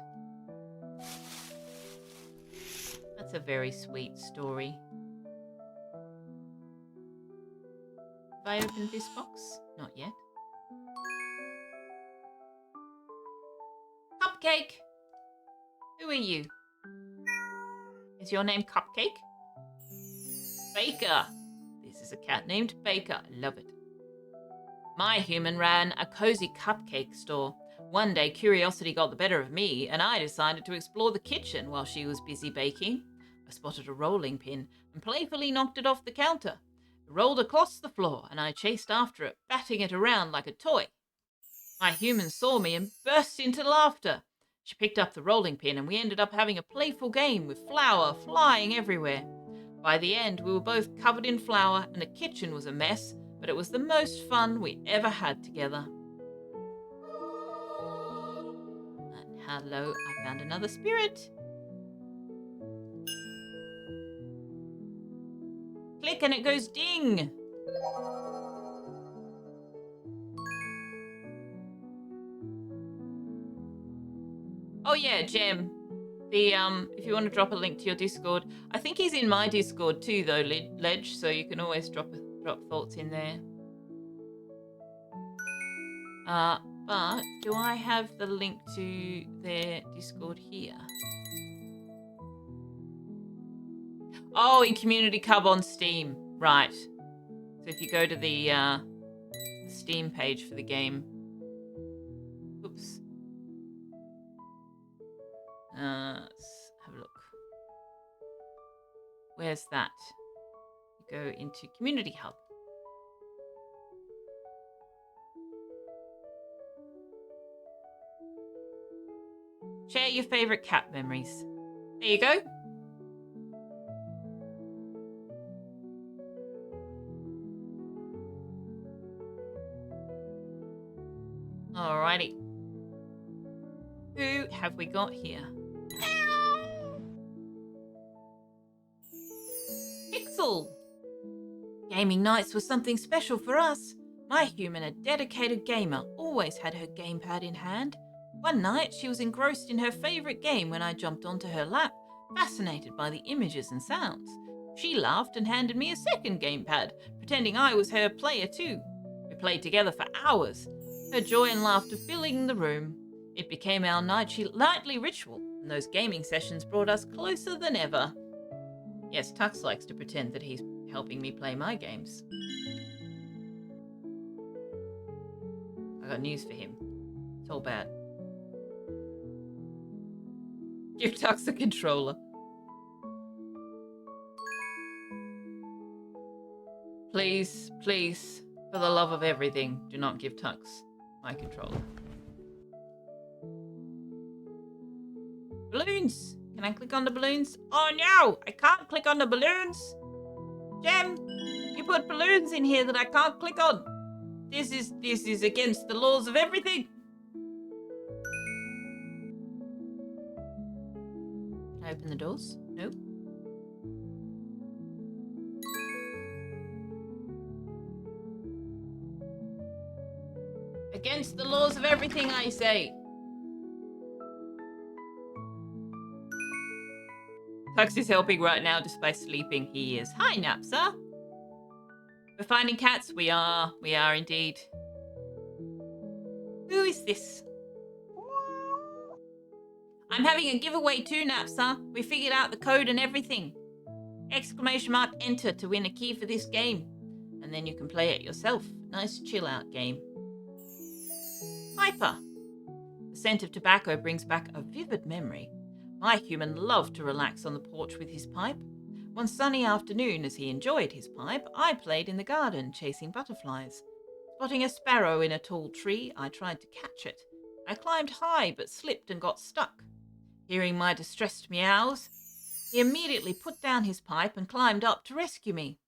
That's a very sweet story. Have I opened this box? Not yet. Cupcake! Who are you? Is your name Cupcake? Baker! This is a cat named Baker. I love it. My human ran a cozy cupcake store. One day, curiosity got the better of me, and I decided to explore the kitchen while she was busy baking. I spotted a rolling pin and playfully knocked it off the counter. It rolled across the floor, and I chased after it, batting it around like a toy. My human saw me and burst into laughter. She picked up the rolling pin, and we ended up having a playful game with flour flying everywhere. By the end, we were both covered in flour, and the kitchen was a mess, but it was the most fun we ever had together. And hello, I found another spirit. Click and it goes ding. Oh yeah, Gem. If you want to drop a link to your Discord, I think he's in my Discord too, though, Ledge. So you can always drop thoughts in there. But do I have the link to their Discord here? Oh, in Community Cub on Steam, right? So if you go to the Steam page for the game, oops. Let's have a look. Where's that? You go into Community Hub. Share your favorite cat memories. There you go. Alrighty. Who have we got here? Pixel! Gaming nights was something special for us. My human, a dedicated gamer, always had her gamepad in hand. One night, she was engrossed in her favourite game when I jumped onto her lap, fascinated by the images and sounds. She laughed and handed me a second gamepad, pretending I was her player too. We played together for hours, her joy and laughter filling the room. It became our nightly ritual, and those gaming sessions brought us closer than ever. Yes, Tux likes to pretend that he's helping me play my games. I got news for him. It's all bad. Give Tux the controller. Please, please, for the love of everything, do not give Tux my controller. Balloons! Can I click on the balloons? Oh no! I can't click on the balloons! Gem! You put balloons in here that I can't click on! This is against the laws of everything! Can I open the doors? Nope. Against the laws of everything I say. Tux is helping right now just by sleeping. He is. Hi, Napsa. We're finding cats. We are indeed. Who is this? I'm having a giveaway too, Napsa. We figured out the code and everything. Exclamation mark enter to win a key for this game. And then you can play it yourself. Nice chill out game. Piper. The scent of tobacco brings back a vivid memory. My human loved to relax on the porch with his pipe. One sunny afternoon, as he enjoyed his pipe, I played in the garden chasing butterflies. Spotting a sparrow in a tall tree, I tried to catch it. I climbed high but slipped and got stuck. Hearing my distressed meows, he immediately put down his pipe and climbed up to rescue me.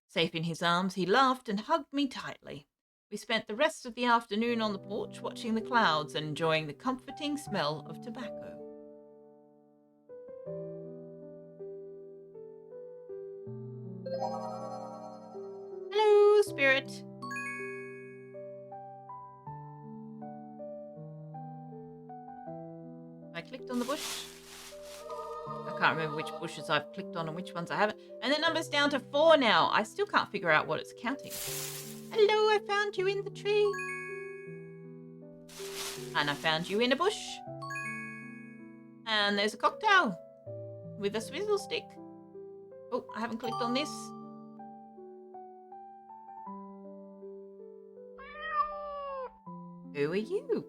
Safe in his arms, he laughed and hugged me tightly. We spent the rest of the afternoon on the porch watching the clouds and enjoying the comforting smell of tobacco. Hello, spirit. I clicked on the bush. I can't remember which bushes I've clicked on and which ones I haven't. And the number's down to 4 now. I still can't figure out what it's counting. Hello, I found you in the tree. And I found you in a bush. And there's a cocktail with a swizzle stick. Oh, I haven't clicked on this. Who are you?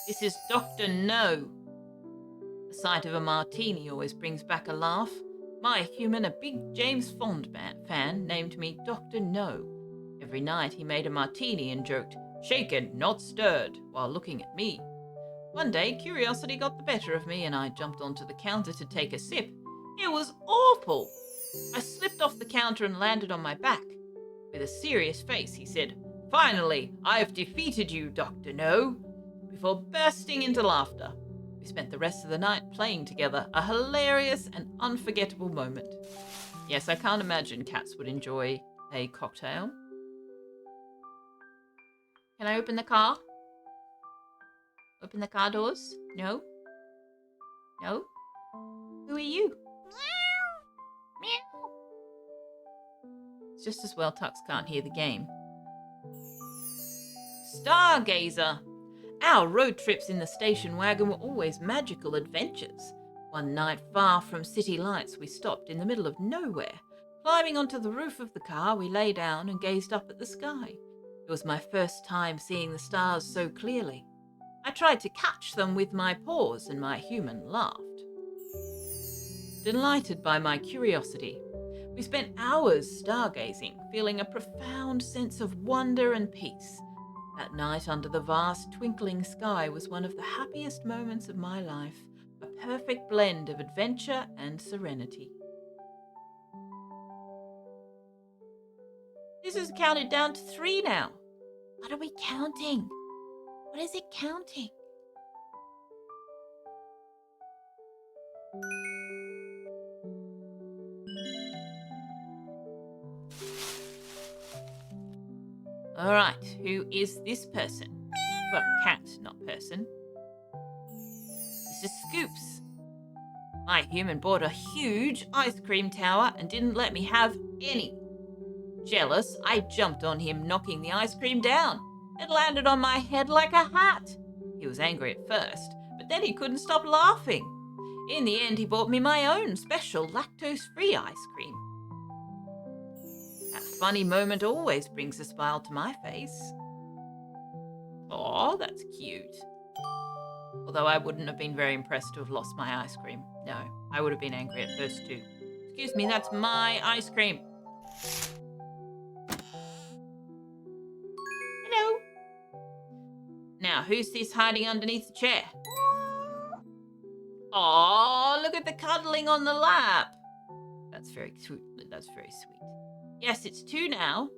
This is Dr. No. The sight of a martini always brings back a laugh. My human, a big James Bond fan, named me Dr. No. Every night he made a martini and joked, "Shaken, not stirred," while looking at me. One day, curiosity got the better of me and I jumped onto the counter to take a sip. It was awful. I slipped off the counter and landed on my back. With a serious face, he said, "Finally, I've defeated you, Dr. No," before bursting into laughter. We spent the rest of the night playing together, a hilarious and unforgettable moment. Yes, I can't imagine cats would enjoy a cocktail. Can I open the car? Open the car doors? No? No? Who are you? Meow. Meow. It's just as well Tux can't hear the game. Stargazer. Our road trips in the station wagon were always magical adventures. One night, far from city lights, we stopped in the middle of nowhere. Climbing onto the roof of the car, we lay down and gazed up at the sky. It was my first time seeing the stars so clearly. I tried to catch them with my paws, and my human laughed. Delighted by my curiosity, we spent hours stargazing, feeling a profound sense of wonder and peace. That night under the vast twinkling sky was one of the happiest moments of my life, a perfect blend of adventure and serenity. This is counted down to 3 now. What are we counting? What is it counting? All right, who is this person? Well, cat, not person. This is Scoops. My human bought a huge ice cream tower and didn't let me have any. Jealous, I jumped on him, knocking the ice cream down. It landed on my head like a hat. He was angry at first, but then he couldn't stop laughing. In the end, he bought me my own special lactose-free ice cream. That funny moment always brings a smile to my face. Aw, that's cute. Although I wouldn't have been very impressed to have lost my ice cream. No, I would have been angry at first too. Excuse me, that's my ice cream. Hello. Now, who's this hiding underneath the chair? Aw, look at the cuddling on the lap. That's very sweet. That's very sweet. Yes, it's 2 now.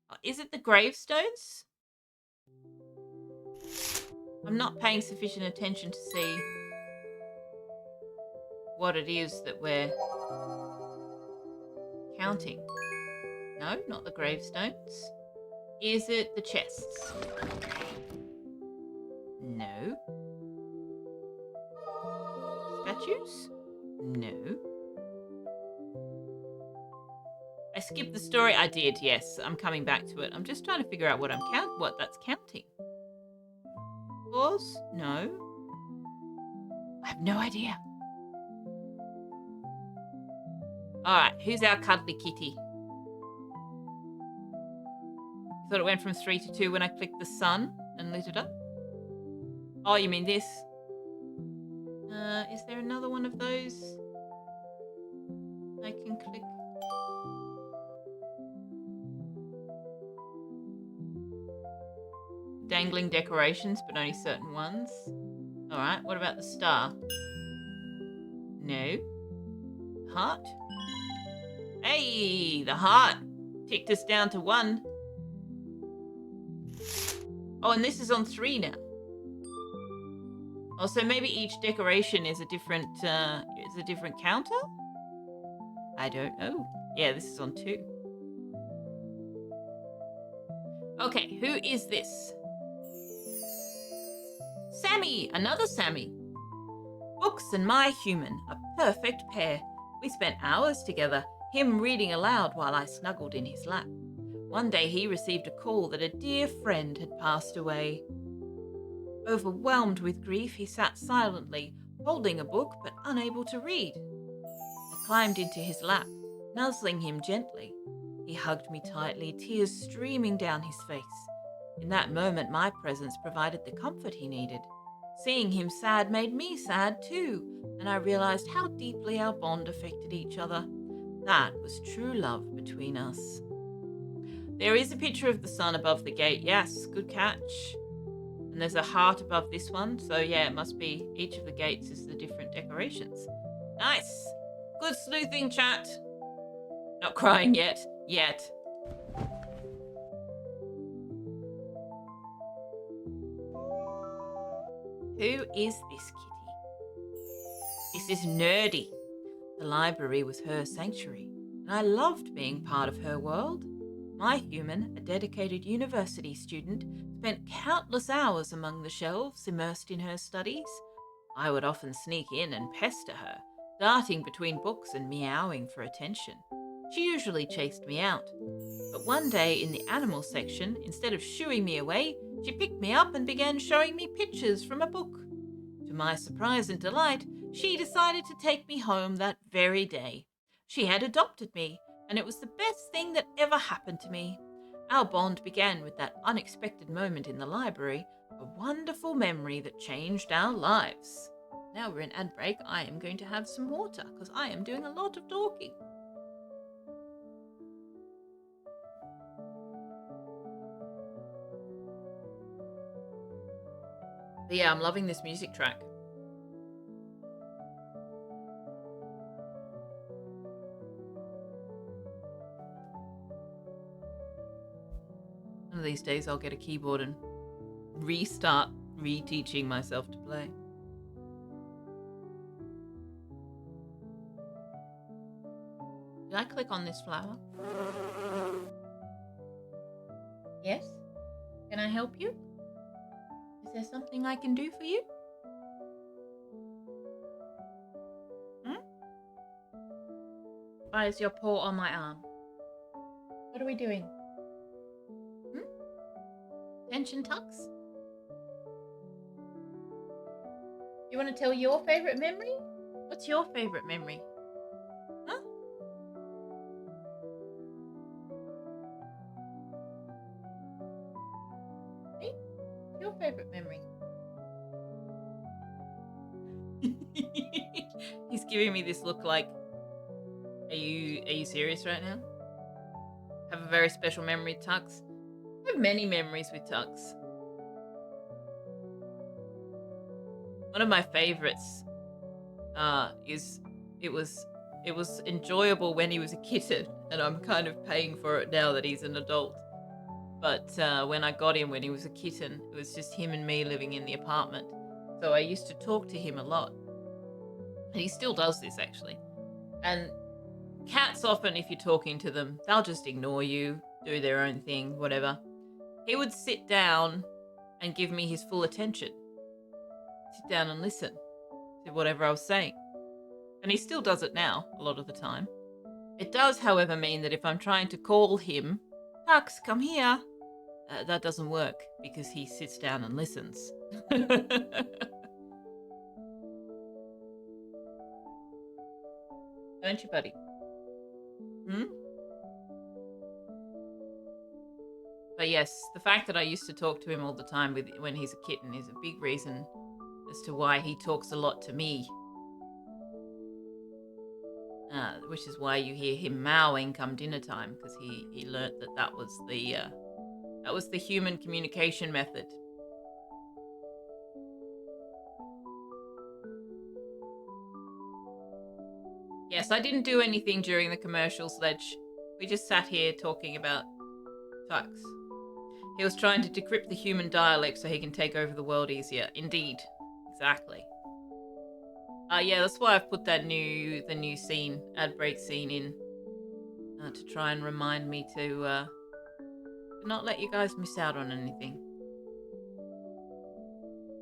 Oh, is it the gravestones? I'm not paying sufficient attention to see what it is that we're counting. No, not the gravestones. Is it the chests? No. Statues? No. I skipped the story. I did, yes. I'm coming back to it. I'm just trying to figure out what that's counting. Pause? No. I have no idea. Alright, who's our cuddly kitty? Thought it went from 3 to 2 when I clicked the sun and lit it up. Oh, you mean this? Is there another one of those I can click? Dangling decorations, but only certain ones. Alright, what about the star? No. Heart? Hey, the heart ticked us down to 1. Oh, and this is on 3 now. Oh, so maybe each decoration is a different counter? I don't know. Yeah, this is on 2. Okay, who is this? Sammy! Another Sammy! Books and my human, a perfect pair. We spent hours together, him reading aloud while I snuggled in his lap. One day he received a call that a dear friend had passed away. Overwhelmed with grief, he sat silently, holding a book but unable to read. I climbed into his lap, nuzzling him gently. He hugged me tightly, tears streaming down his face. In that moment, my presence provided the comfort he needed. Seeing him sad made me sad too, and I realized how deeply our bond affected each other. That was true love between us. There is a picture of the sun above the gate. Yes, good catch. And there's a heart above this one. So yeah, it must be each of the gates is the different decorations. Nice. Good sleuthing, chat. Not crying yet. Yet. Who is this kitty? This is Nerdy. The library was her sanctuary, and I loved being part of her world. My human, a dedicated university student, spent countless hours among the shelves, immersed in her studies. I would often sneak in and pester her, darting between books and meowing for attention. She usually chased me out. But one day in the animal section, instead of shooing me away, she picked me up and began showing me pictures from a book. To my surprise and delight, she decided to take me home that very day. She had adopted me, and it was the best thing that ever happened to me. Our bond began with that unexpected moment in the library, a wonderful memory that changed our lives. Now we're in ad break. I am going to have some water because I am doing a lot of talking. But yeah, I'm loving this music track. One of these days I'll get a keyboard and restart reteaching myself to play. Did I click on this flower? Yes? Can I help you? Is there something I can do for you? Why is your paw on my arm? What are we doing? Tension tucks? You want to tell your favourite memory? What's your favourite memory? Huh? Hey, your favourite memory? He's giving me this look like, are you serious right now? Have a very special memory, Tux. I have many memories with Tux. One of my favorites is it was enjoyable when he was a kitten, and I'm kind of paying for it now that he's an adult. But when I got him when he was a kitten, it was just him and me living in the apartment. So I used to talk to him a lot. And he still does this, actually. And cats often, if you're talking to them, they'll just ignore you, do their own thing, whatever. He would sit down and give me his full attention. Sit down and listen to whatever I was saying. And he still does it now, a lot of the time. It does, however, mean that if I'm trying to call him, Tux, come here, that doesn't work because he sits down and listens. Don't you, buddy? But yes, the fact that I used to talk to him all the time when he's a kitten is a big reason as to why he talks a lot to me. Which is why you hear him mowing come dinner time, because he learnt that was the human communication method. Yes, I didn't do anything during the commercial, Sledge. We just sat here talking about Tux. He was trying to decrypt the human dialect so he can take over the world easier. Indeed. Exactly. Yeah, that's why I've put the new scene, ad break scene in. To try and remind me to not let you guys miss out on anything.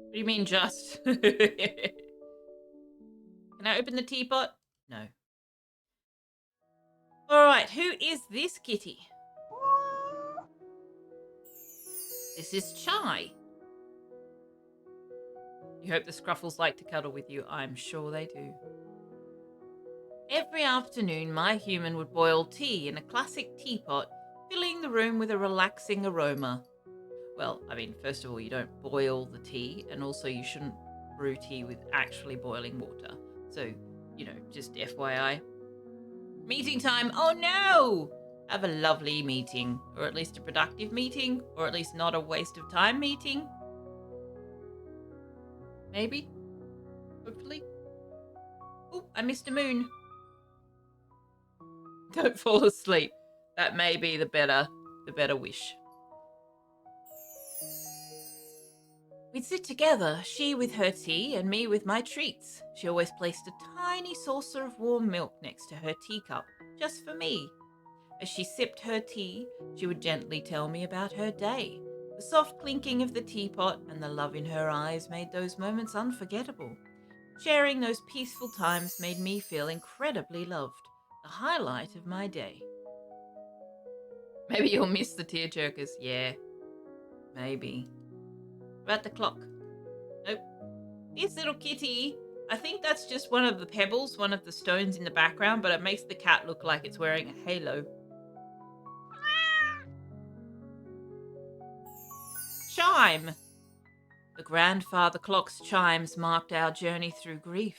What do you mean, just? Can I open the teapot? No. Alright, who is this kitty? This is Chai. You hope the Scruffles like to cuddle with you. I'm sure they do. Every afternoon, my human would boil tea in a classic teapot, filling the room with a relaxing aroma. Well, I mean, first of all, you don't boil the tea, and also you shouldn't brew tea with actually boiling water. So, just FYI. Meeting time! Oh no! Have a lovely meeting, or at least a productive meeting, or at least not a waste of time meeting. Maybe? Hopefully? Oh, I missed a moon. Don't fall asleep. That may be the better wish. We'd sit together, she with her tea and me with my treats. She always placed a tiny saucer of warm milk next to her teacup, just for me. As she sipped her tea, she would gently tell me about her day. The soft clinking of the teapot and the love in her eyes made those moments unforgettable. Sharing those peaceful times made me feel incredibly loved, the highlight of my day. Maybe you'll miss the tearjerkers. Yeah, maybe. About the clock. Nope. This little kitty, I think that's just one of the pebbles, one of the stones in the background, but it makes the cat look like it's wearing a halo. Chime! The grandfather clock's chimes marked our journey through grief.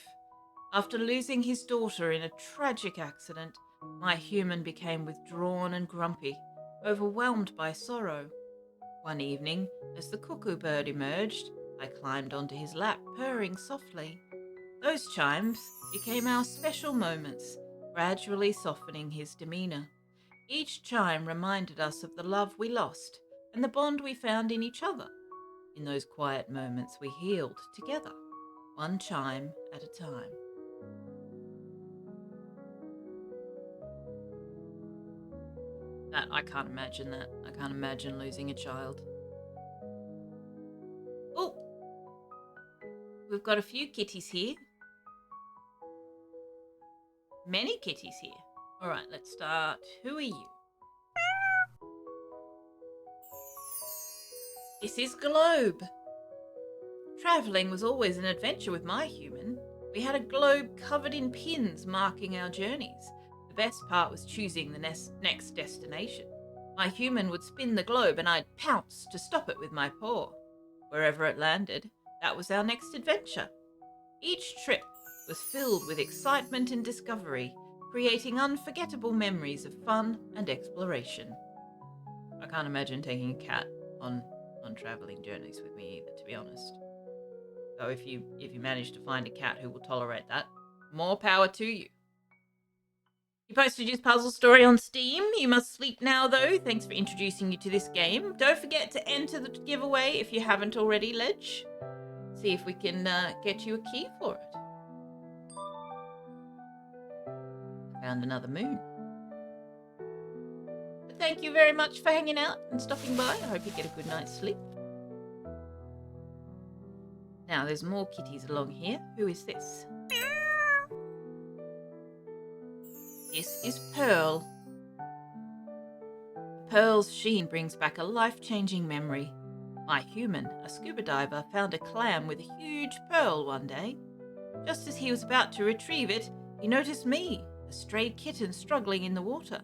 After losing his daughter in a tragic accident, my human became withdrawn and grumpy, overwhelmed by sorrow. One evening, as the cuckoo bird emerged, I climbed onto his lap, purring softly. Those chimes became our special moments, gradually softening his demeanour. Each chime reminded us of the love we lost and the bond we found in each other. In those quiet moments, we healed together, one chime at a time. I can't imagine that. I can't imagine losing a child. Oh, we've got a few kitties here. Many kitties here. All right, let's start. Who are you? This is Globe. Travelling was always an adventure with my human. We had a globe covered in pins marking our journeys. The best part was choosing the next destination. My human would spin the globe and I'd pounce to stop it with my paw. Wherever it landed, that was our next adventure. Each trip was filled with excitement and discovery, creating unforgettable memories of fun and exploration. I can't imagine taking a cat on travelling journeys with me either, to be honest. So if you manage to find a cat who will tolerate that, more power to you. You posted his puzzle story on Steam. You must sleep now, though. Thanks for introducing you to this game. Don't forget to enter the giveaway if you haven't already, Ledge. See if we can get you a key for it. Found another moon. But thank you very much for hanging out and stopping by. I hope you get a good night's sleep. Now, there's more kitties along here. Who is this? This is Pearl. Pearl's sheen brings back a life-changing memory. My human, a scuba diver, found a clam with a huge pearl one day. Just as he was about to retrieve it, he noticed me, a stray kitten struggling in the water.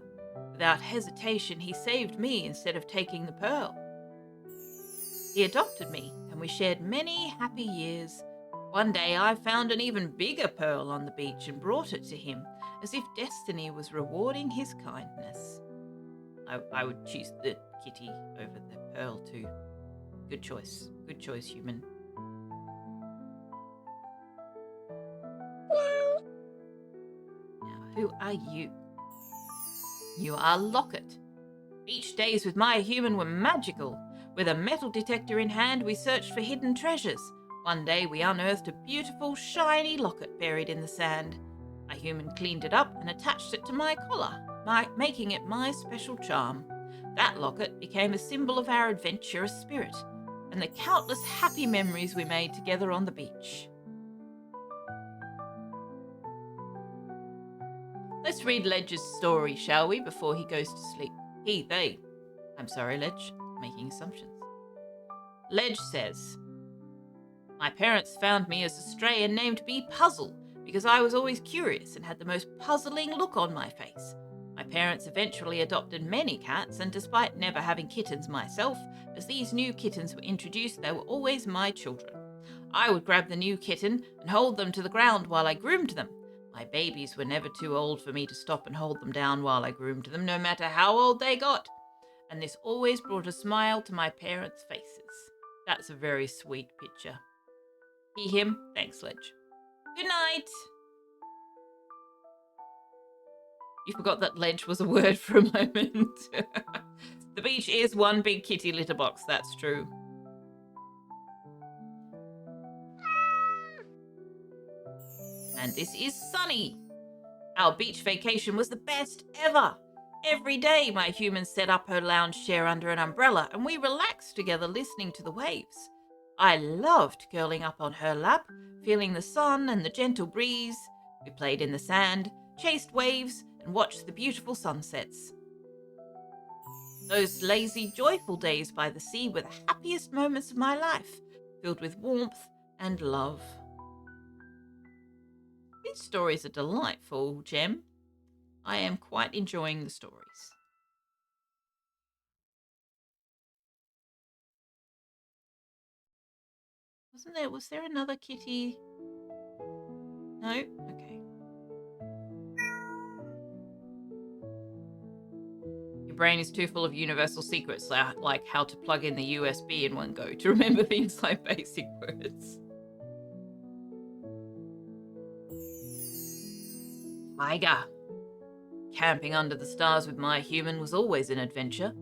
Without hesitation, he saved me instead of taking the pearl. He adopted me, and we shared many happy years. One day I found an even bigger pearl on the beach and brought it to him, as if destiny was rewarding his kindness. I would choose the kitty over the pearl too. Good choice, human. Now, who are you? You are Locket. Beach days with my human were magical. With a metal detector in hand, we searched for hidden treasures. One day we unearthed a beautiful, shiny locket buried in the sand. My human cleaned it up and attached it to my collar, making it my special charm. That locket became a symbol of our adventurous spirit and the countless happy memories we made together on the beach. Let's read Ledge's story, shall we, before he goes to sleep? They. I'm sorry, Ledge, making assumptions. Ledge says, my parents found me as a stray and named me Puzzle because I was always curious and had the most puzzling look on my face. My parents eventually adopted many cats, and despite never having kittens myself, as these new kittens were introduced, they were always my children. I would grab the new kitten and hold them to the ground while I groomed them. My babies were never too old for me to stop and hold them down while I groomed them, no matter how old they got. And this always brought a smile to my parents' faces. That's a very sweet picture. Him. Thanks, Ledge. Good night. You forgot that ledge was a word for a moment. The beach is one big kitty litter box, that's true. And this is Sunny. Our beach vacation was the best ever. Every day my human set up her lounge chair under an umbrella and we relaxed together listening to the waves. I loved curling up on her lap, feeling the sun and the gentle breeze. We played in the sand, chased waves, and watched the beautiful sunsets. Those lazy, joyful days by the sea were the happiest moments of my life, filled with warmth and love. These stories are delightful, Gem. I am quite enjoying the stories. Was there another kitty? No? Okay. Your brain is too full of universal secrets, like how to plug in the USB in one go, to remember things like basic words. Tiger. Camping under the stars with my human was always an adventure.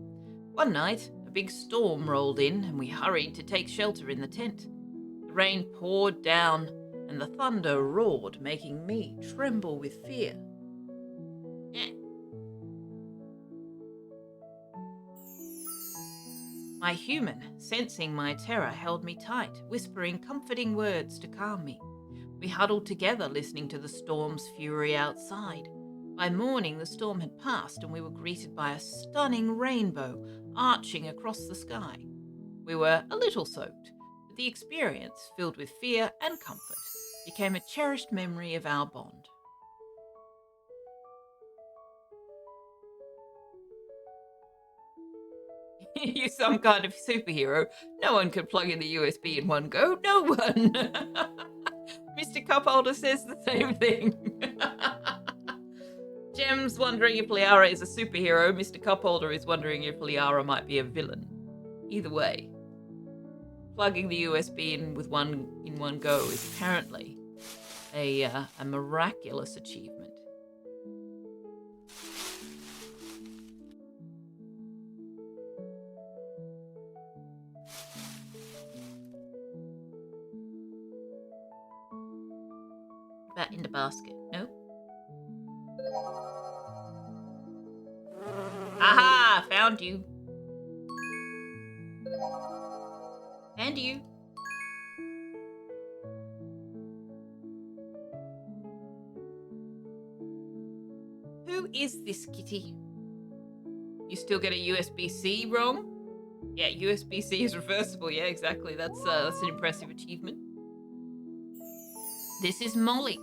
One night, a big storm rolled in and we hurried to take shelter in the tent. The rain poured down and the thunder roared, making me tremble with fear. My human, sensing my terror, held me tight, whispering comforting words to calm me. We huddled together, listening to the storm's fury outside. By morning, the storm had passed and we were greeted by a stunning rainbow arching across the sky. We were a little soaked, but the experience, filled with fear and comfort, became a cherished memory of our bond. You're some kind of superhero. No one could plug in the USB in one go. No one. Mr. Cupholder says the same thing. Gem's wondering if Liara is a superhero. Mr. Cupholder is wondering if Liara might be a villain. Either way, plugging the USB in one go is apparently a miraculous achievement. Back in the basket. No. Aha! Found you. And you. Who is this kitty? You still get a USB-C wrong? Yeah, USB-C is reversible. Yeah, exactly. That's an impressive achievement. This is Molly.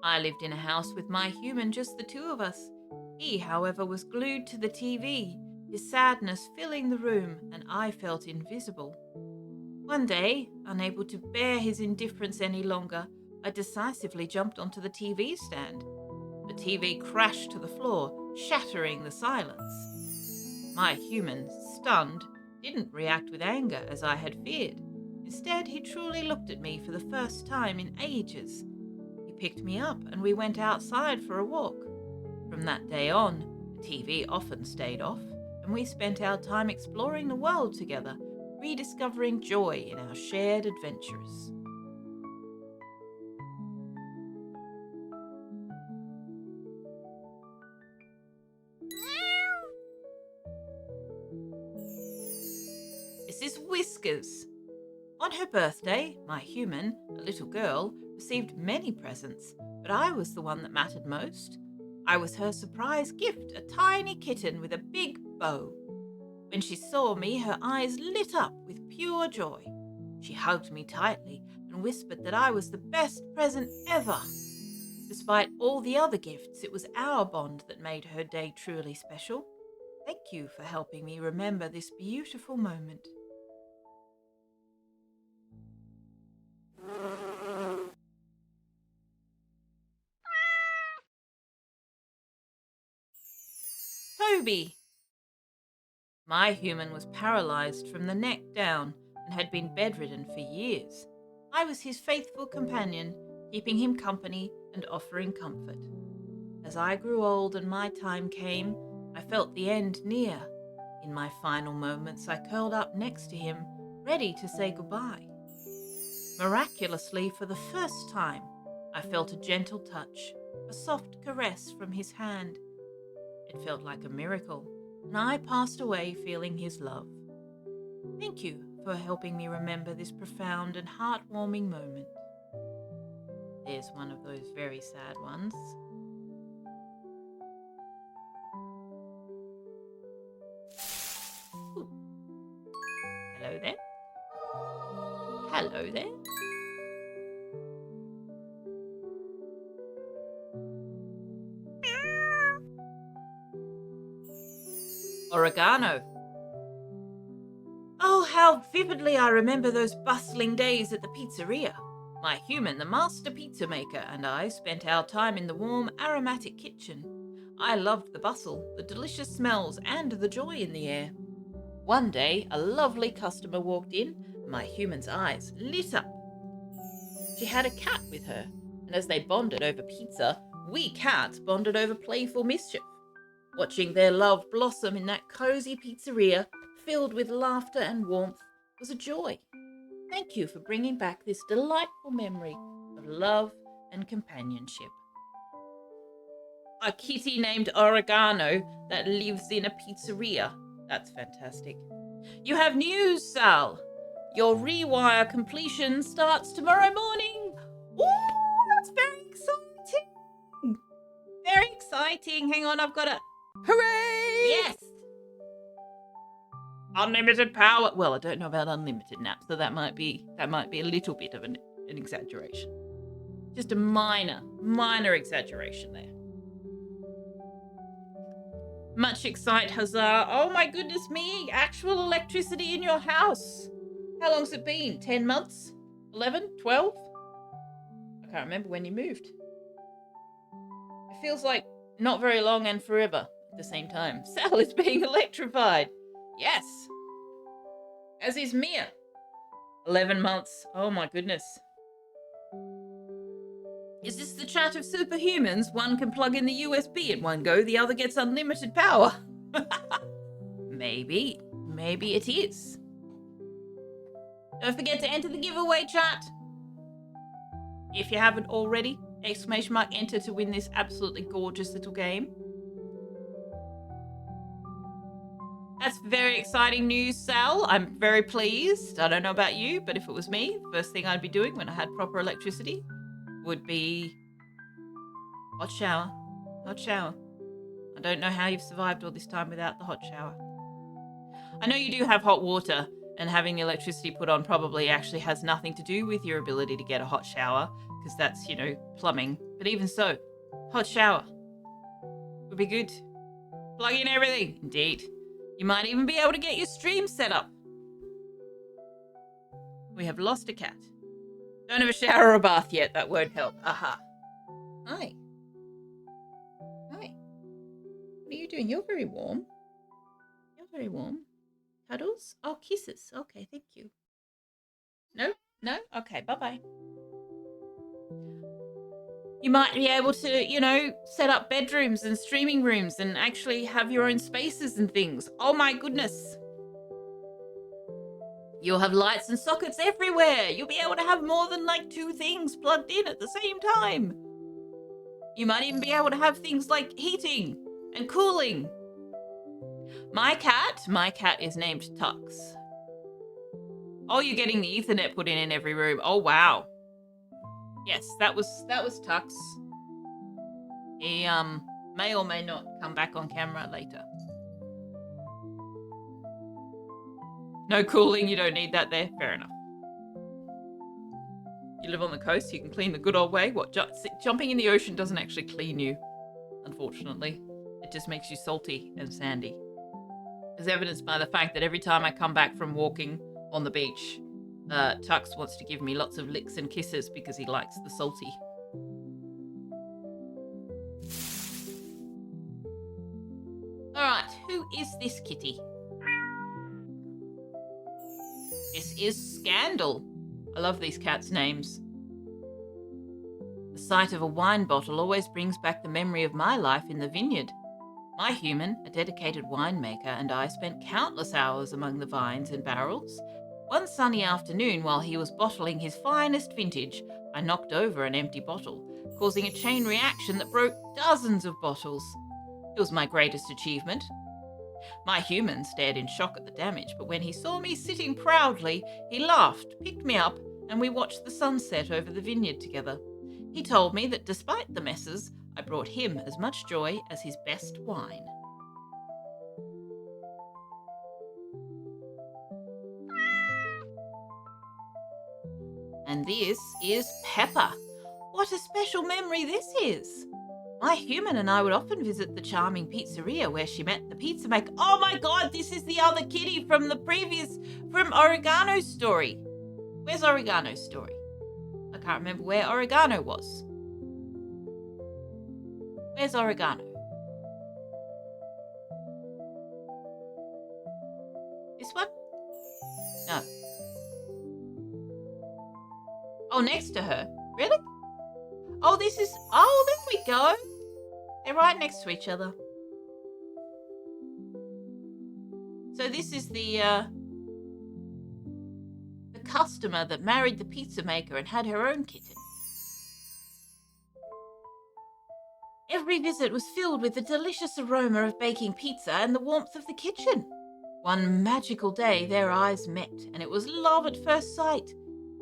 I lived in a house with my human, just the two of us. He, however, was glued to the TV, his sadness filling the room, and I felt invisible. One day, unable to bear his indifference any longer, I decisively jumped onto the TV stand. The TV crashed to the floor, shattering the silence. My human, stunned, didn't react with anger as I had feared. Instead, he truly looked at me for the first time in ages. He picked me up and we went outside for a walk. From that day on, the TV often stayed off, and we spent our time exploring the world together, rediscovering joy in our shared adventures. This is Whiskers. On her birthday, my human, a little girl, received many presents, but I was the one that mattered most. I was her surprise gift, a tiny kitten with a big bow. When she saw me, her eyes lit up with pure joy. She hugged me tightly and whispered that I was the best present ever. Despite all the other gifts, it was our bond that made her day truly special. Thank you for helping me remember this beautiful moment. Toby. My human was paralysed from the neck down and had been bedridden for years. I was his faithful companion, keeping him company and offering comfort. As I grew old and my time came, I felt the end near. In my final moments, I curled up next to him, ready to say goodbye. Miraculously, for the first time, I felt a gentle touch, a soft caress from his hand. It felt like a miracle, and I passed away feeling his love. Thank you for helping me remember this profound and heartwarming moment. There's one of those very sad ones. Ooh. Hello there. Hello there. Oregano. Oh, how vividly I remember those bustling days at the pizzeria. My human, the master pizza maker, and I spent our time in the warm, aromatic kitchen. I loved the bustle, the delicious smells, and the joy in the air. One day, a lovely customer walked in, and my human's eyes lit up. She had a cat with her, and as they bonded over pizza, we cats bonded over playful mischief. Watching their love blossom in that cozy pizzeria, filled with laughter and warmth, was a joy. Thank you for bringing back this delightful memory of love and companionship. A kitty named Oregano that lives in a pizzeria. That's fantastic. You have news, Sal. Your rewire completion starts tomorrow morning. Ooh, that's very exciting. Very exciting. Hang on, I've got a... Hooray! Yes! Unlimited power. Well, I don't know about unlimited naps, so that might be a little bit of an exaggeration. Just a minor exaggeration there. Much excite, huzzah. Oh my goodness me, actual electricity in your house. How long's it been? 10 months? 11? 12? I can't remember when you moved. It feels like not very long and forever at the same time. Sal is being electrified. Yes. As is Mia. 11 months. Oh my goodness. Is this the chat of superhumans? One can plug in the USB in one go, the other gets unlimited power. Maybe it is. Don't forget to enter the giveaway, chat. If you haven't already, !enter to win this absolutely gorgeous little game. That's very exciting news, Sal. I'm very pleased. I don't know about you, but if it was me, the first thing I'd be doing when I had proper electricity would be hot shower. Hot shower. I don't know how you've survived all this time without the hot shower. I know you do have hot water, and having the electricity put on probably actually has nothing to do with your ability to get a hot shower, because that's, plumbing. But even so, hot shower would be good. Plug in everything. Indeed. You might even be able to get your stream set up. We have lost a cat. Don't have a shower or a bath yet. That won't help. Aha. Hi. Hi. What are you doing? You're very warm. You're very warm. Cuddles? Oh, kisses. Okay, thank you. No? No? Okay, bye-bye. You might be able to, set up bedrooms and streaming rooms and actually have your own spaces and things. Oh my goodness. You'll have lights and sockets everywhere. You'll be able to have more than 2 things plugged in at the same time. You might even be able to have things like heating and cooling. My cat is named Tux. Oh, you're getting the Ethernet put in every room. Oh, wow. Yes, that was Tux. He may or may not come back on camera later. No cooling, you don't need that there. Fair enough. You live on the coast, you can clean the good old way. What, jumping in the ocean doesn't actually clean you, unfortunately. It just makes you salty and sandy. As evidenced by the fact that every time I come back from walking on the beach, Tux wants to give me lots of licks and kisses because he likes the salty. Alright, who is this kitty? This is Scandal. I love these cats' names. The sight of a wine bottle always brings back the memory of my life in the vineyard. My human, a dedicated winemaker, and I spent countless hours among the vines and barrels. One sunny afternoon, while he was bottling his finest vintage, I knocked over an empty bottle, causing a chain reaction that broke dozens of bottles. It was my greatest achievement. My human stared in shock at the damage, but when he saw me sitting proudly, he laughed, picked me up, and we watched the sunset over the vineyard together. He told me that despite the messes, I brought him as much joy as his best wine. And this is Pepper. What a special memory this is. My human and I would often visit the charming pizzeria where she met the pizza maker. Oh my god, this is the other kitty from from Oregano's story. Where's Oregano's story? I can't remember where Oregano was. Where's Oregano? This one? No. Oh, next to her. Really? Oh, this is... Oh, there we go. They're right next to each other. So this is the customer that married the pizza maker and had her own kitten. Every visit was filled with the delicious aroma of baking pizza and the warmth of the kitchen. One magical day, their eyes met, and it was love at first sight.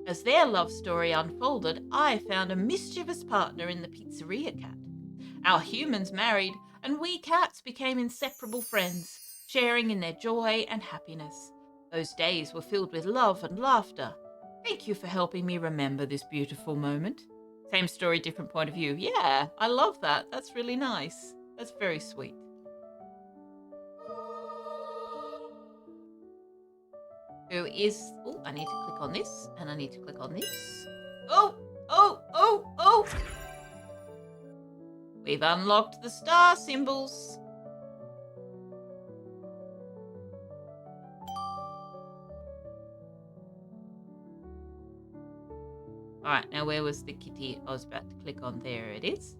As their love story unfolded, I found a mischievous partner in the pizzeria cat. Our humans married, and we cats became inseparable friends, sharing in their joy and happiness. Those days were filled with love and laughter. Thank you for helping me remember this beautiful moment. Same story, different point of view. Yeah, I love that. That's really nice. That's very sweet. Who is... Oh, I need to click on this, and I need to click on this. Oh! We've unlocked the star symbols. Alright, now where was the kitty I was about to click on? There it is.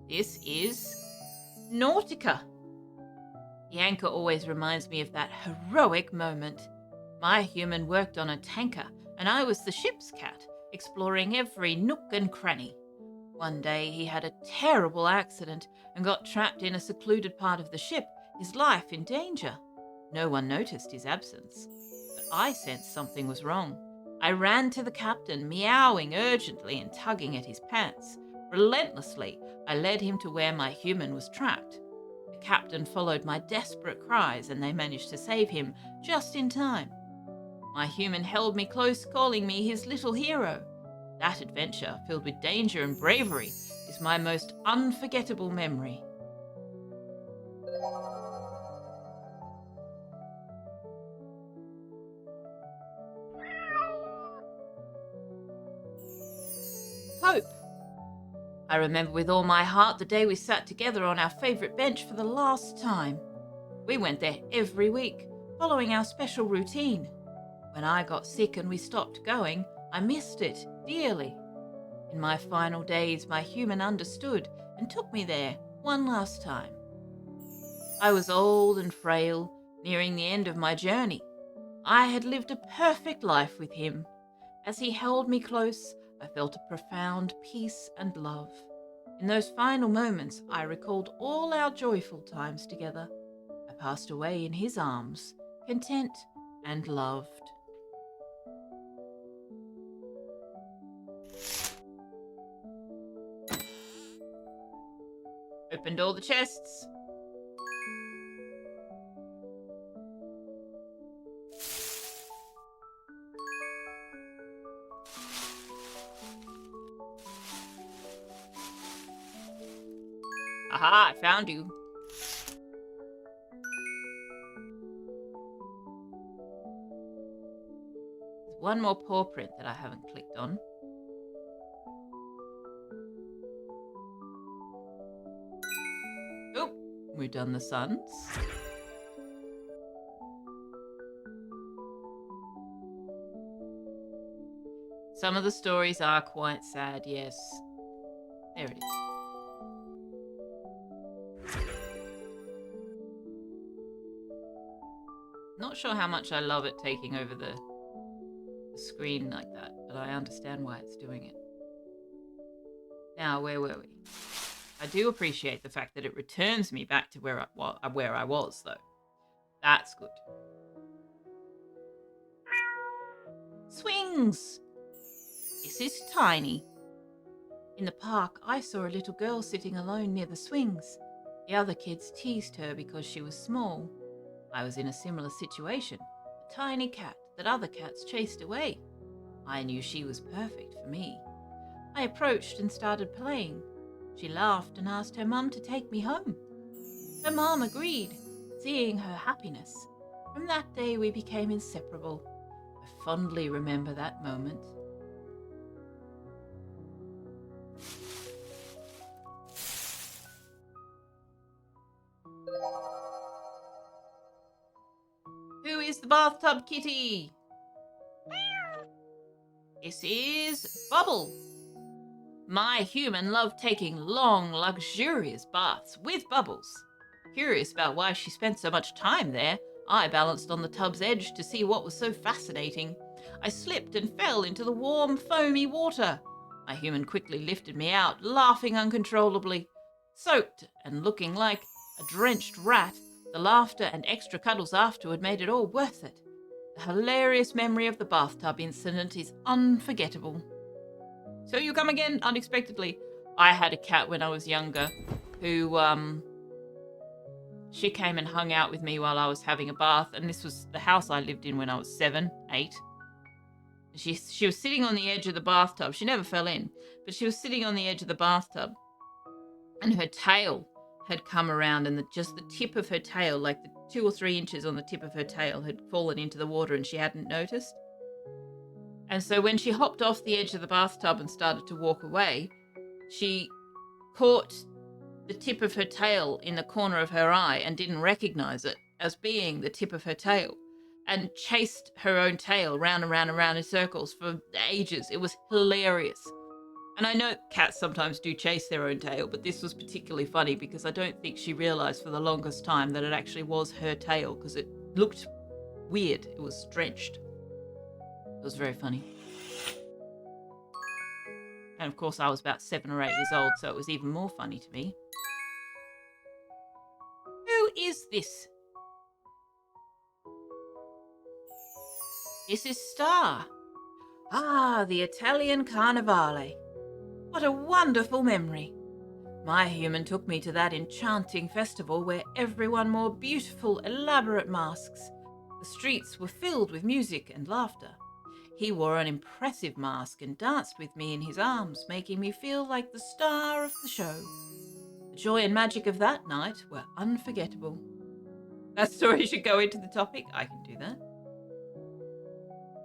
This is Nautica. The anchor always reminds me of that heroic moment. My human worked on a tanker, and I was the ship's cat, exploring every nook and cranny. One day he had a terrible accident and got trapped in a secluded part of the ship, his life in danger. No one noticed his absence, but I sensed something was wrong. I ran to the captain, meowing urgently and tugging at his pants. Relentlessly, I led him to where my human was trapped. The captain followed my desperate cries and they managed to save him just in time. My human held me close, calling me his little hero. That adventure, filled with danger and bravery, is my most unforgettable memory. Hope. I remember with all my heart the day we sat together on our favourite bench for the last time. We went there every week, following our special routine. When I got sick and we stopped going, I missed it dearly. In my final days, my human understood and took me there one last time. I was old and frail, nearing the end of my journey. I had lived a perfect life with him. As he held me close, I felt a profound peace and love. In those final moments, I recalled all our joyful times together. I passed away in his arms, content and loved. Opened all the chests. Aha, I found you. There's one more paw print that I haven't clicked on. Oh, we've done the suns. Some of the stories are quite sad, yes. There it is. Not sure how much I love it taking over the screen like that, but I understand why it's doing it. Now, where were we? I do appreciate the fact that it returns me back to where I was, though. That's good. Swings! This is Tiny. In the park, I saw a little girl sitting alone near the swings. The other kids teased her because she was small. I was in a similar situation, a tiny cat that other cats chased away. I knew she was perfect for me. I approached and started playing. She laughed and asked her mum to take me home. Her mum agreed, seeing her happiness. From that day we became inseparable. I fondly remember that moment. Who is the bathtub kitty? This is Bubble. My human loved taking long, luxurious baths with Bubbles. Curious about why she spent so much time there, I balanced on the tub's edge to see what was so fascinating. I slipped and fell into the warm, foamy water. My human quickly lifted me out, laughing uncontrollably. Soaked and looking like a drenched rat, the laughter and extra cuddles afterward made it all worth it. The hilarious memory of the bathtub incident is unforgettable. So you come again unexpectedly. I had a cat when I was younger who, she came and hung out with me while I was having a bath, and this was the house I lived in when I was 7, 8. She was sitting on the edge of the bathtub. She never fell in, but she was sitting on the edge of the bathtub, and her tail had come around, and just the tip of her tail, like the 2 or 3 inches on the tip of her tail, had fallen into the water, and she hadn't noticed. And so when she hopped off the edge of the bathtub and started to walk away, she caught the tip of her tail in the corner of her eye and didn't recognize it as being the tip of her tail, and chased her own tail round and round and round in circles for ages. It was hilarious. And I know cats sometimes do chase their own tail, but this was particularly funny because I don't think she realized for the longest time that it actually was her tail, because it looked weird. It was drenched. It was very funny. And of course, I was about 7 or 8 years old, so it was even more funny to me. Who is this? This is Star. Ah, the Italian Carnivale. What a wonderful memory. My human took me to that enchanting festival where everyone wore beautiful, elaborate masks. The streets were filled with music and laughter. He wore an impressive mask and danced with me in his arms, making me feel like the star of the show. The joy and magic of that night were unforgettable. That story should go into the topic. I can do that.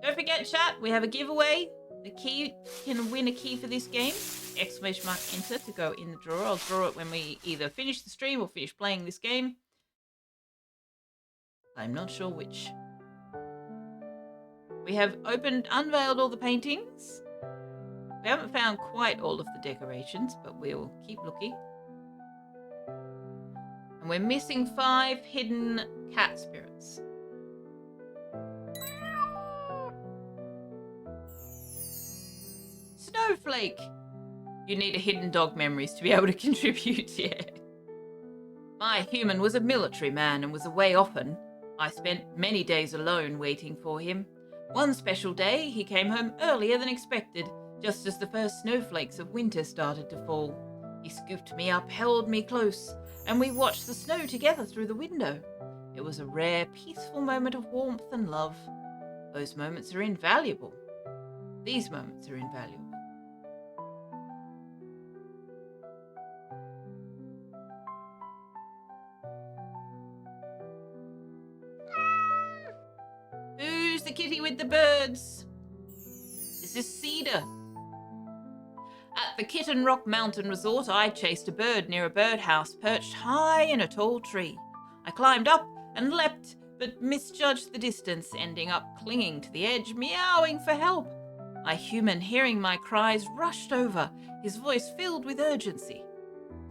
Don't forget, chat, we have a giveaway. The key can win a key for this game. Exclamation mark enter to go in the drawer. I'll draw it when we either finish the stream or finish playing this game. I'm not sure which. We have unveiled all the paintings. We haven't found quite all of the decorations, but we'll keep looking. And we're missing 5 hidden cat spirits. Snowflake! You need a hidden dog memories to be able to contribute, yeah. My human was a military man and was away often. I spent many days alone waiting for him. One special day, he came home earlier than expected, just as the first snowflakes of winter started to fall. He scooped me up, held me close, and we watched the snow together through the window. It was a rare, peaceful moment of warmth and love. Those moments are invaluable. These moments are invaluable. Who's the kitty with the birds? This is Cedar. At the Kitten Rock Mountain Resort, I chased a bird near a birdhouse perched high in a tall tree. I climbed up and leapt, but misjudged the distance, ending up clinging to the edge, meowing for help. My human, hearing my cries, rushed over, his voice filled with urgency.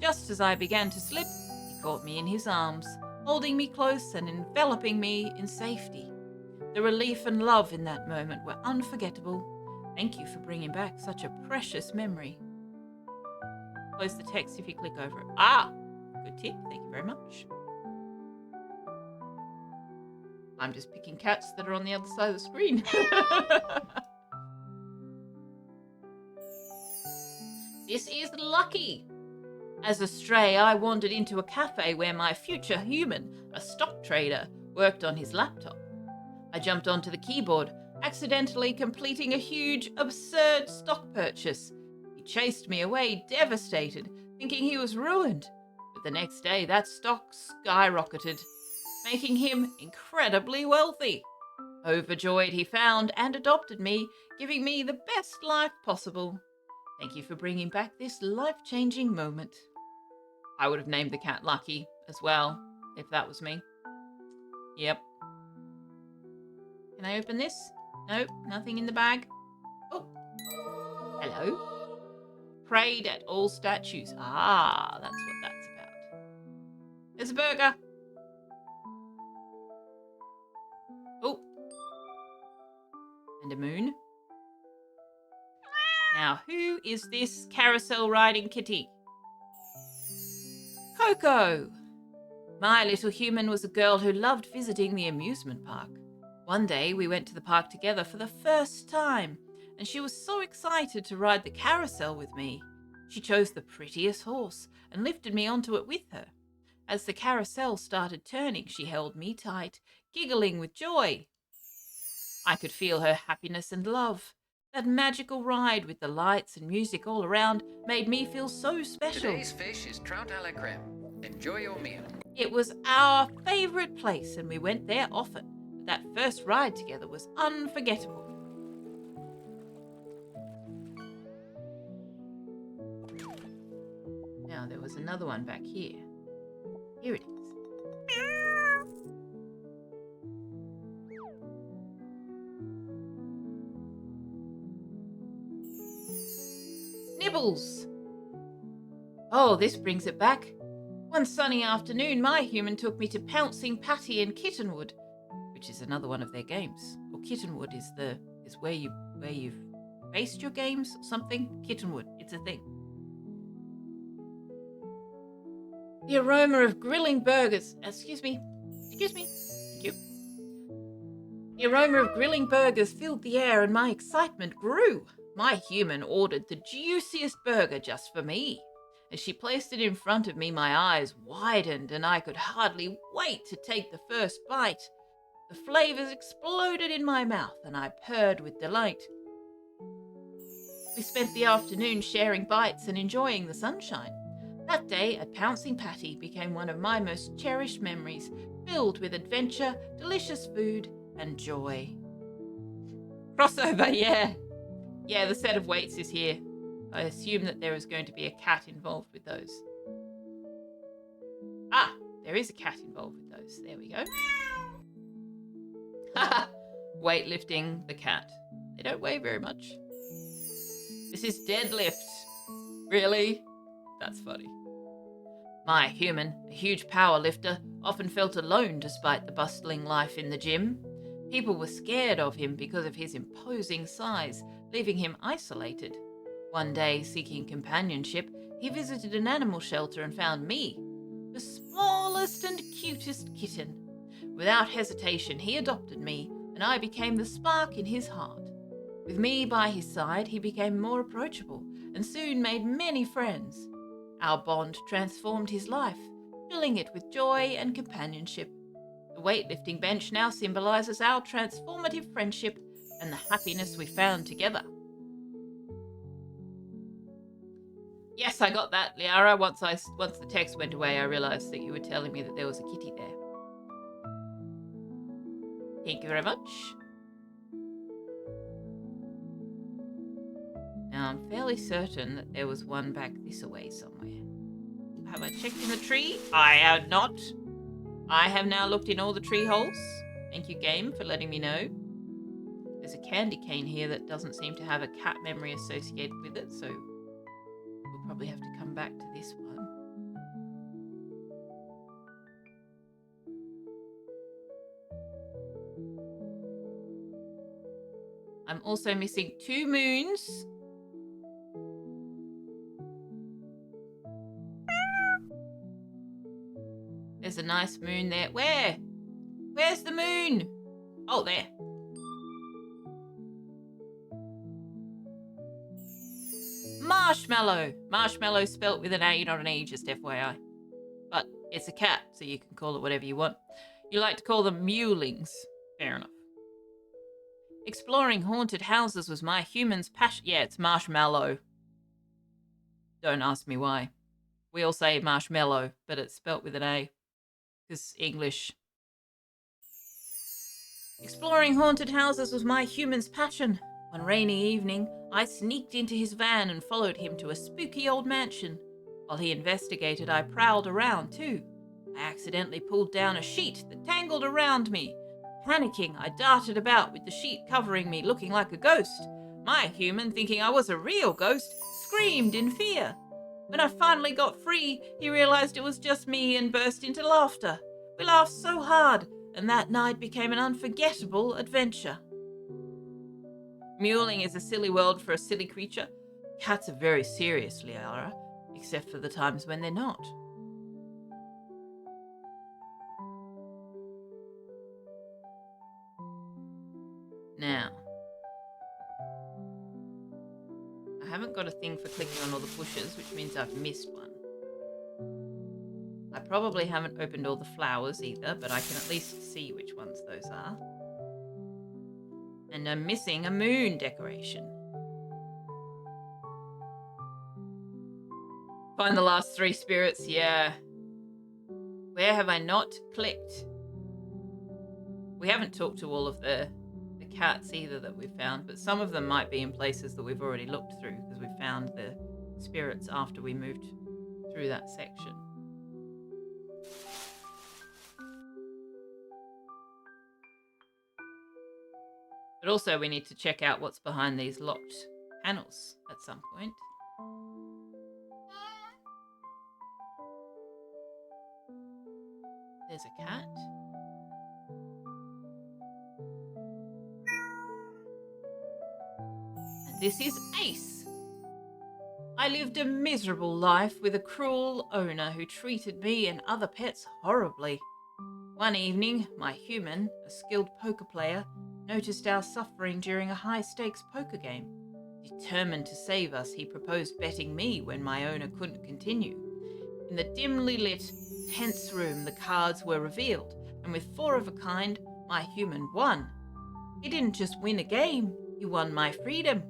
Just as I began to slip, he caught me in his arms, holding me close and enveloping me in safety. The relief and love in that moment were unforgettable. Thank you for bringing back such a precious memory. Close the text if you click over it. Ah, good tip. Thank you very much. I'm just picking cats that are on the other side of the screen. This is Lucky. As a stray, I wandered into a cafe where my future human, a stock trader, worked on his laptop. I jumped onto the keyboard, accidentally completing a huge, absurd stock purchase. He chased me away, devastated, thinking he was ruined. But the next day, that stock skyrocketed, making him incredibly wealthy. Overjoyed, he found and adopted me, giving me the best life possible. Thank you for bringing back this life-changing moment. I would have named the cat Lucky as well, if that was me. Yep. Can I open this? Nope, nothing in the bag. Oh, hello. Prayed at all statues. Ah, that's what that's about. There's a burger. Oh, and a moon. Now, who is this carousel riding kitty? Coco. My little human was a girl who loved visiting the amusement park. One day we went to the park together for the first time, and she was so excited to ride the carousel with me. She chose the prettiest horse and lifted me onto it with her. As the carousel started turning, she held me tight, giggling with joy. I could feel her happiness and love. That magical ride with the lights and music all around made me feel so special. Today's fish is trout a la creme. Enjoy your meal. It was our favourite place, and we went there often. That first ride together was unforgettable. Now there was another one back here. Here it is. Nibbles! Oh, this brings it back. One sunny afternoon, my human took me to Pouncing Patty in Kittenwood. We which is another one of their games. Or Kittenwood is where you've based your games or something. Kittenwood, it's a thing. The aroma of grilling burgers. Excuse me. Thank you. The aroma of grilling burgers filled the air and my excitement grew. My human ordered the juiciest burger just for me. As she placed it in front of me, my eyes widened and I could hardly wait to take the first bite. The flavors exploded in my mouth and I purred with delight. We spent the afternoon sharing bites and enjoying the sunshine. That day at Pouncing Patty became one of my most cherished memories, filled with adventure, delicious food, and joy. Crossover, yeah. Yeah, the set of weights is here. I assume that there is going to be a cat involved with those. Ah, there is a cat involved with those. There we go. Weightlifting the cat. They don't weigh very much. This is deadlift. Really? That's funny. My human, a huge power lifter, often felt alone despite the bustling life in the gym. People were scared of him because of his imposing size, leaving him isolated. One day, seeking companionship, he visited an animal shelter and found me, the smallest and cutest kitten. Without hesitation, he adopted me, and I became the spark in his heart. With me by his side, he became more approachable and soon made many friends. Our bond transformed his life, filling it with joy and companionship. The weightlifting bench now symbolizes our transformative friendship and the happiness we found together. Yes, I got that, Liara. Once the text went away, I realized that you were telling me that there was a kitty there. Thank you very much. Now, I'm fairly certain that there was one back this way somewhere. Have I checked in the tree? I have not. I have now looked in all the tree holes. Thank you, game, for letting me know. There's a candy cane here that doesn't seem to have a cat memory associated with it, so we'll probably have to come back to this one. I'm also missing 2 moons. There's a nice moon there. Where? Where's the moon? Oh, there. Marshmallow. Marshmallow spelt with an A, not an E, just FYI. But it's a cat, so you can call it whatever you want. You like to call them mulings. Fair enough. Exploring haunted houses was my human's passion. Yeah, it's marshmallow. Don't ask me why. We all say marshmallow, but it's spelt with an A. Because English. Exploring haunted houses was my human's passion. One rainy evening, I sneaked into his van and followed him to a spooky old mansion. While he investigated, I prowled around too. I accidentally pulled down a sheet that tangled around me. Panicking, I darted about with the sheet covering me, looking like a ghost. My human, thinking I was a real ghost, screamed in fear. When I finally got free, he realized it was just me and burst into laughter. We laughed so hard, and that night became an unforgettable adventure. Mewling is a silly word for a silly creature. Cats are very serious, Liara, except for the times when they're not. Now, I haven't got a thing for clicking on all the bushes, which means I've missed one. I probably haven't opened all the flowers either, but I can at least see which ones those are. And I'm missing a moon decoration. Find the last 3 spirits, yeah. Where have I not clicked? We haven't talked to all of the cats either that we've found, but some of them might be in places that we've already looked through because we found the spirits after we moved through that section. But also we need to check out what's behind these locked panels at some point. There's a cat. This is Ace. I lived a miserable life with a cruel owner who treated me and other pets horribly. One evening, my human, a skilled poker player, noticed our suffering during a high-stakes poker game. Determined to save us, he proposed betting me when my owner couldn't continue. In the dimly lit, tense room, the cards were revealed, and with 4 of a kind, my human won. He didn't just win a game, he won my freedom.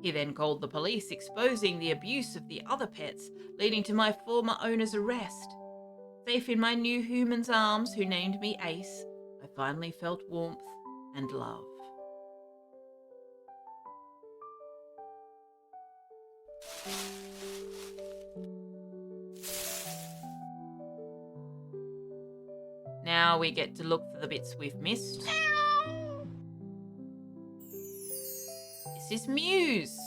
He then called the police, exposing the abuse of the other pets, leading to my former owner's arrest. Safe in my new human's arms, who named me Ace, I finally felt warmth and love. Now we get to look for the bits we've missed. This is Muse.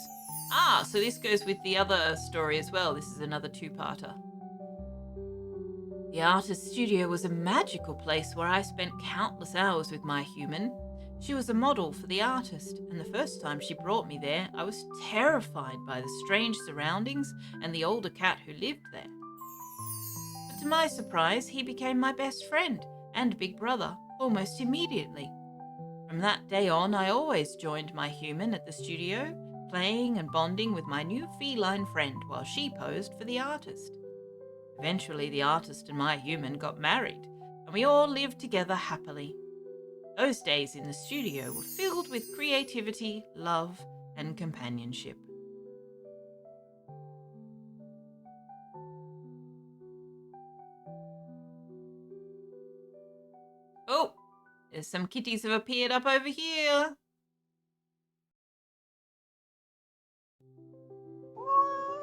So this goes with the other story as well. This is another 2-parter. The artist's studio was a magical place where I spent countless hours with my human. She was a model for the artist, and the first time she brought me there, I was terrified by the strange surroundings and the older cat who lived there. But to my surprise, he became my best friend and big brother almost immediately. From that day on, I always joined my human at the studio, playing and bonding with my new feline friend while she posed for the artist. Eventually, the artist and my human got married, and we all lived together happily. Those days in the studio were filled with creativity, love, and companionship. Oh, there's some kitties have appeared up over here.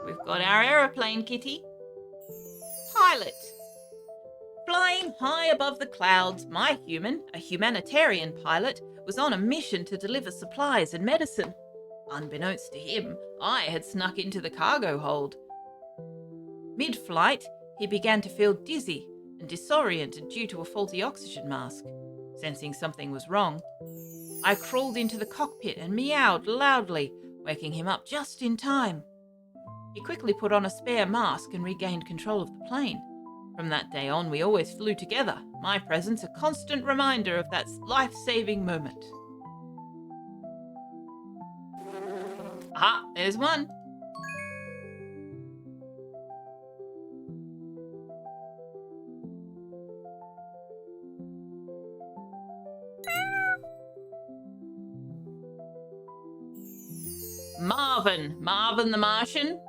We've got our aeroplane kitty. Pilot. Flying high above the clouds, my human, a humanitarian pilot, was on a mission to deliver supplies and medicine. Unbeknownst to him, I had snuck into the cargo hold. Mid-flight, he began to feel dizzy and disoriented due to a faulty oxygen mask. Sensing something was wrong, I crawled into the cockpit and meowed loudly, waking him up just in time. He quickly put on a spare mask and regained control of the plane. From that day on, we always flew together, my presence a constant reminder of that life-saving moment. Aha, there's one. Marvin the Martian.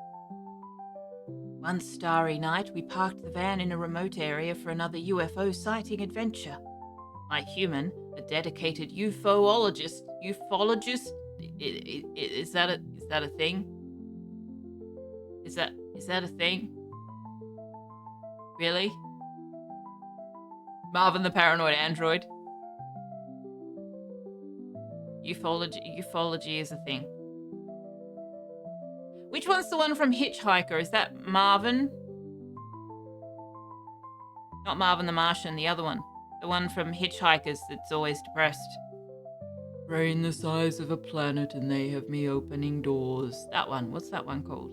One starry night, we parked the van in a remote area for another UFO sighting adventure. My human, a dedicated ufologist, is that a thing? Is that a thing? Really? Marvin the paranoid android. Ufology is a thing. Which one's the one from Hitchhiker? Is that Marvin? Not Marvin the Martian, the other one. The one from Hitchhikers that's always depressed. Brain the size of a planet and they have me opening doors. That one. What's that one called?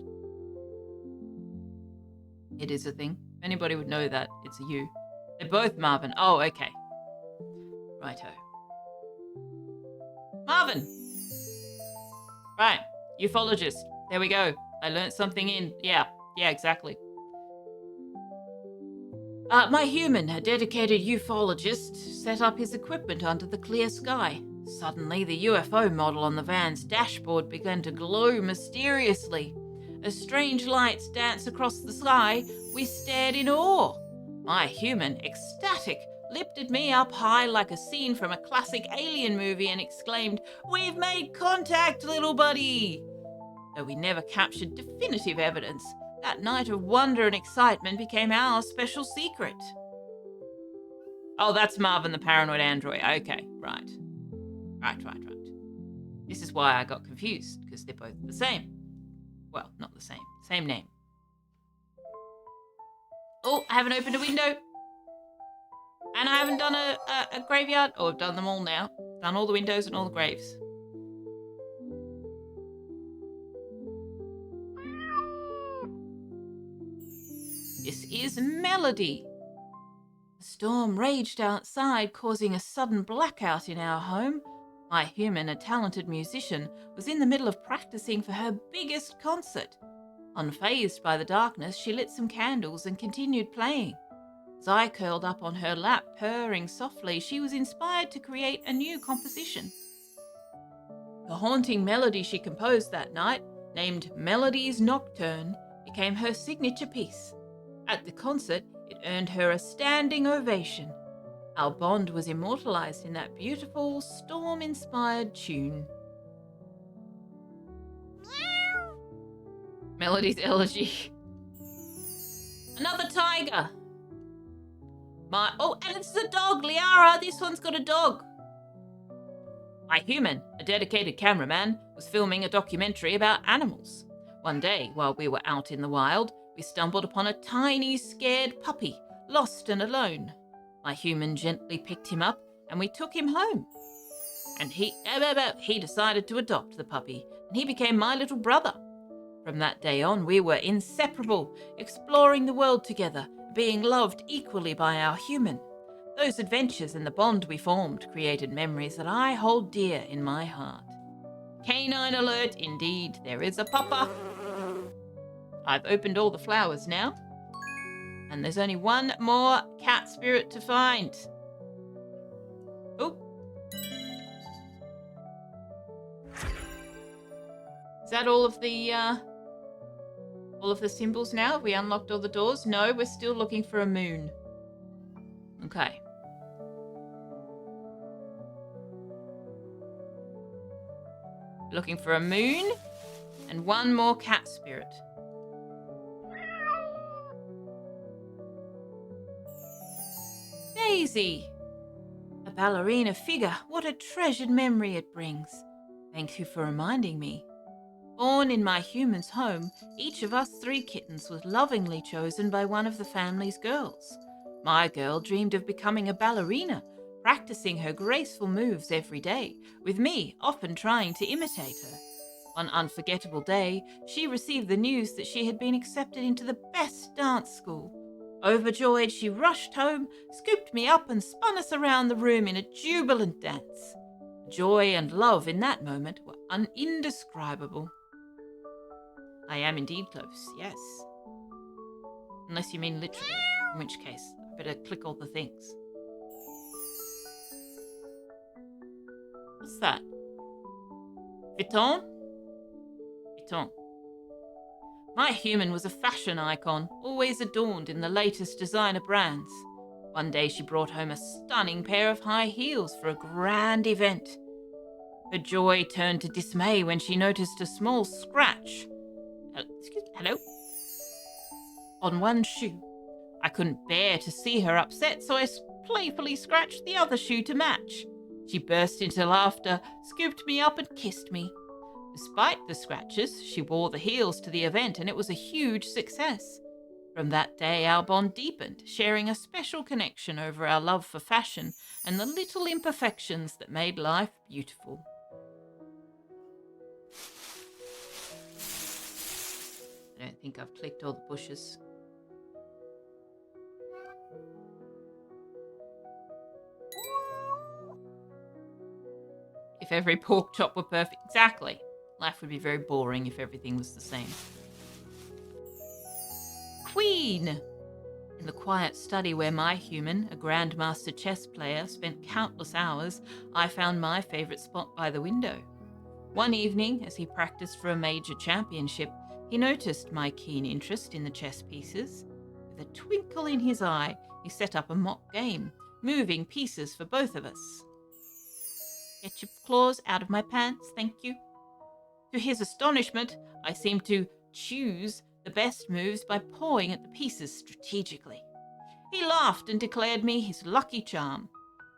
It is a thing. If anybody would know that, it's a you. They're both Marvin. Oh, okay. Righto. Marvin! Right. Ufologist. There we go. I learnt something in... Yeah, exactly. My human, a dedicated ufologist, set up his equipment under the clear sky. Suddenly, the UFO model on the van's dashboard began to glow mysteriously. As strange lights danced across the sky, we stared in awe. My human, ecstatic, lifted me up high like a scene from a classic alien movie and exclaimed, "We've made contact, little buddy!" Though we never captured definitive evidence, that night of wonder and excitement became our special secret. Oh, that's Marvin the paranoid android. Okay, right. This is why I got confused, because they're both the same. Well, not the same. Same name. Oh, I haven't opened a window. And I haven't done a graveyard. Oh, I've done them all now. Done all the windows and all the graves. is Melody. The storm raged outside, causing a sudden blackout in our home. My human, a talented musician, was in the middle of practicing for her biggest concert. Unfazed by the darkness, she lit some candles and continued playing. As I curled up on her lap, purring softly, she was inspired to create a new composition. The haunting melody she composed that night, named Melody's Nocturne, became her signature piece. At the concert, it earned her a standing ovation. Our bond was immortalized in that beautiful, storm-inspired tune. Meow. Melody's elegy. Another tiger. And it's a dog, Liara. This one's got a dog. My human, a dedicated cameraman, was filming a documentary about animals. One day, while we were out in the wild, we stumbled upon a tiny, scared puppy, lost and alone. My human gently picked him up, and we took him home. And he decided to adopt the puppy, and he became my little brother. From that day on, we were inseparable, exploring the world together, being loved equally by our human. Those adventures and the bond we formed created memories that I hold dear in my heart. Canine alert, indeed, there is a papa. I've opened all the flowers now, and there's only one more cat spirit to find. Oh. Is that all of the symbols now? Have we unlocked all the doors? No, we're still looking for a moon. Okay. Looking for a moon and one more cat spirit. Daisy! A ballerina figure. What a treasured memory it brings. Thank you for reminding me. Born in my human's home, each of us 3 kittens was lovingly chosen by one of the family's girls. My girl dreamed of becoming a ballerina, practicing her graceful moves every day, with me often trying to imitate her. One unforgettable day, she received the news that she had been accepted into the best dance school. Overjoyed, she rushed home, scooped me up and spun us around the room in a jubilant dance. Joy and love in that moment were indescribable. I am indeed close, yes. Unless you mean literally, in which case, I better click all the things. What's that? Vuitton? Vuitton. My human was a fashion icon, always adorned in the latest designer brands. One day she brought home a stunning pair of high heels for a grand event. Her joy turned to dismay when she noticed a small scratch. Hello? On one shoe. I couldn't bear to see her upset, so I playfully scratched the other shoe to match. She burst into laughter, scooped me up and kissed me. Despite the scratches, she wore the heels to the event and it was a huge success. From that day, our bond deepened, sharing a special connection over our love for fashion and the little imperfections that made life beautiful. I don't think I've clicked all the bushes. If every pork chop were perfect. Exactly. Life would be very boring if everything was the same. Queen! In the quiet study where my human, a grandmaster chess player, spent countless hours, I found my favourite spot by the window. One evening, as he practiced for a major championship, he noticed my keen interest in the chess pieces. With a twinkle in his eye, he set up a mock game, moving pieces for both of us. Get your claws out of my pants, thank you. To his astonishment, I seemed to choose the best moves by pawing at the pieces strategically. He laughed and declared me his lucky charm.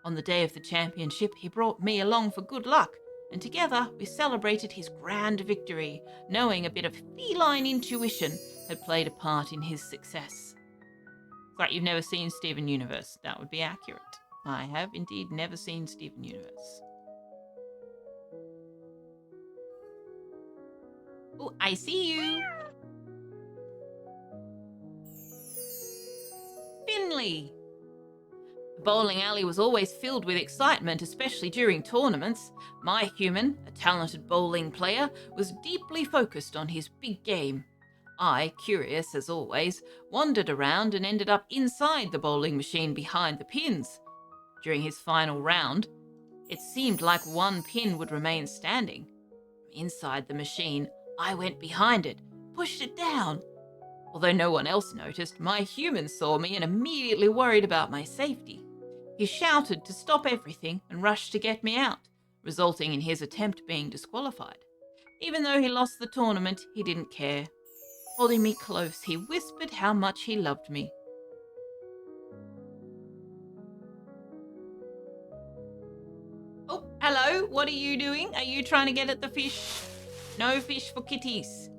On the day of the championship, he brought me along for good luck, and together we celebrated his grand victory, knowing a bit of feline intuition had played a part in his success. It's like you've never seen Steven Universe. That would be accurate. I have indeed never seen Steven Universe. Oh, I see you. friendly. The bowling alley was always filled with excitement, especially during tournaments. My human, a talented bowling player, was deeply focused on his big game. I, curious as always, wandered around and ended up inside the bowling machine behind the pins. During his final round, it seemed like one pin would remain standing. Inside the machine, I went behind it, pushed it down. Although no one else noticed, my human saw me and immediately worried about my safety. He shouted to stop everything and rushed to get me out, resulting in his attempt being disqualified. Even though he lost the tournament, he didn't care. Holding me close, he whispered how much he loved me. Oh, hello, what are you doing? Are you trying to get at the fish? No fish for kitties.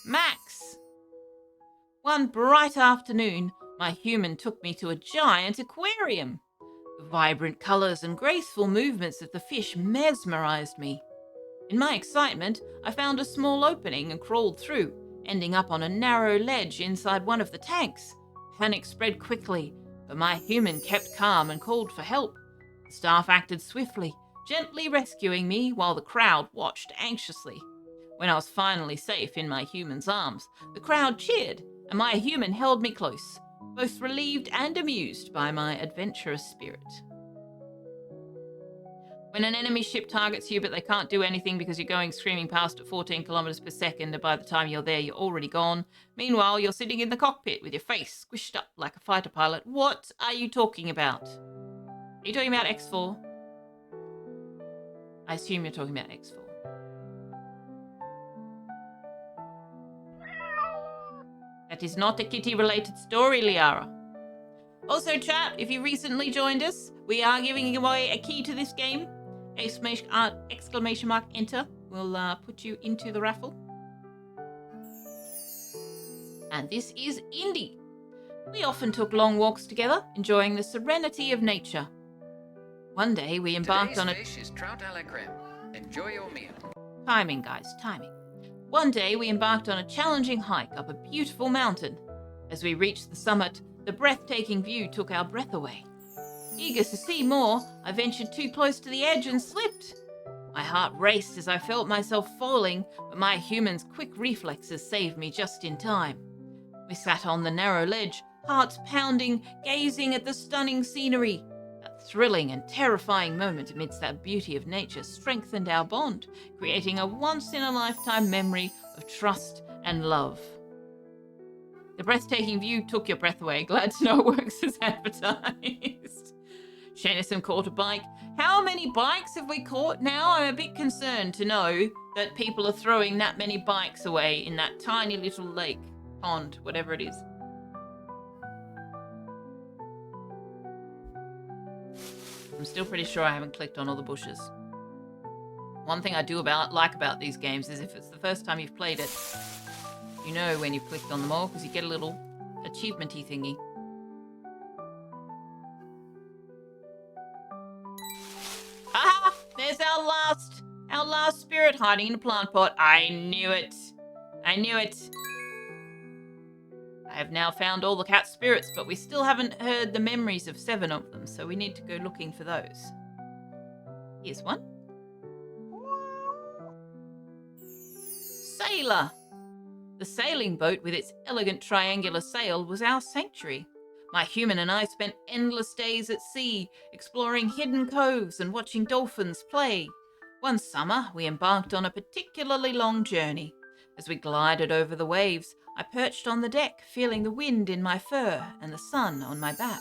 Max! One bright afternoon, my human took me to a giant aquarium. The vibrant colours and graceful movements of the fish mesmerised me. In my excitement, I found a small opening and crawled through, ending up on a narrow ledge inside one of the tanks. Panic spread quickly, but my human kept calm and called for help. The staff acted swiftly, gently rescuing me while the crowd watched anxiously. When I was finally safe in my human's arms, the crowd cheered, and my human held me close, both relieved and amused by my adventurous spirit. When an enemy ship targets you but they can't do anything because you're going screaming past at 14 kilometers per second, and by the time you're there, you're already gone. Meanwhile, you're sitting in the cockpit with your face squished up like a fighter pilot. What are you talking about? Are you talking about X4? I assume you're talking about X4. That is not a kitty-related story, Liara. Also, chat, if you recently joined us, we are giving away a key to this game. Exclamation mark enter will put you into the raffle. And this is Indy. We often took long walks together, enjoying the serenity of nature. One day we embarked on a... Today's fish is trout a la creme. Enjoy your meal. Timing, guys, timing. One day we embarked on a challenging hike up a beautiful mountain. As we reached the summit, the breathtaking view took our breath away. Eager to see more, I ventured too close to the edge and slipped. My heart raced as I felt myself falling, but my human's quick reflexes saved me just in time. We sat on the narrow ledge, hearts pounding, gazing at the stunning scenery. That thrilling and terrifying moment amidst that beauty of nature strengthened our bond, creating a once-in-a-lifetime memory of trust and love. The breathtaking view took your breath away. Glad to know it works as advertised. Shanison caught a bike. How many bikes have we caught now? I'm a bit concerned to know that people are throwing that many bikes away in that tiny little lake, pond, whatever it is. I'm still pretty sure I haven't clicked on all the bushes. One thing I do like about these games is if it's the first time you've played it, you know when you've clicked on them all because you get a little achievement-y thingy. Ah! There's our last spirit hiding in a plant pot. I knew it. I knew it. I have now found all the cat spirits, but we still haven't heard the memories of 7 of them, so we need to go looking for those. Here's one. Sailor. The sailing boat with its elegant triangular sail was our sanctuary. My human and I spent endless days at sea, exploring hidden coves and watching dolphins play. One summer, we embarked on a particularly long journey. As we glided over the waves, I perched on the deck, feeling the wind in my fur and the sun on my back.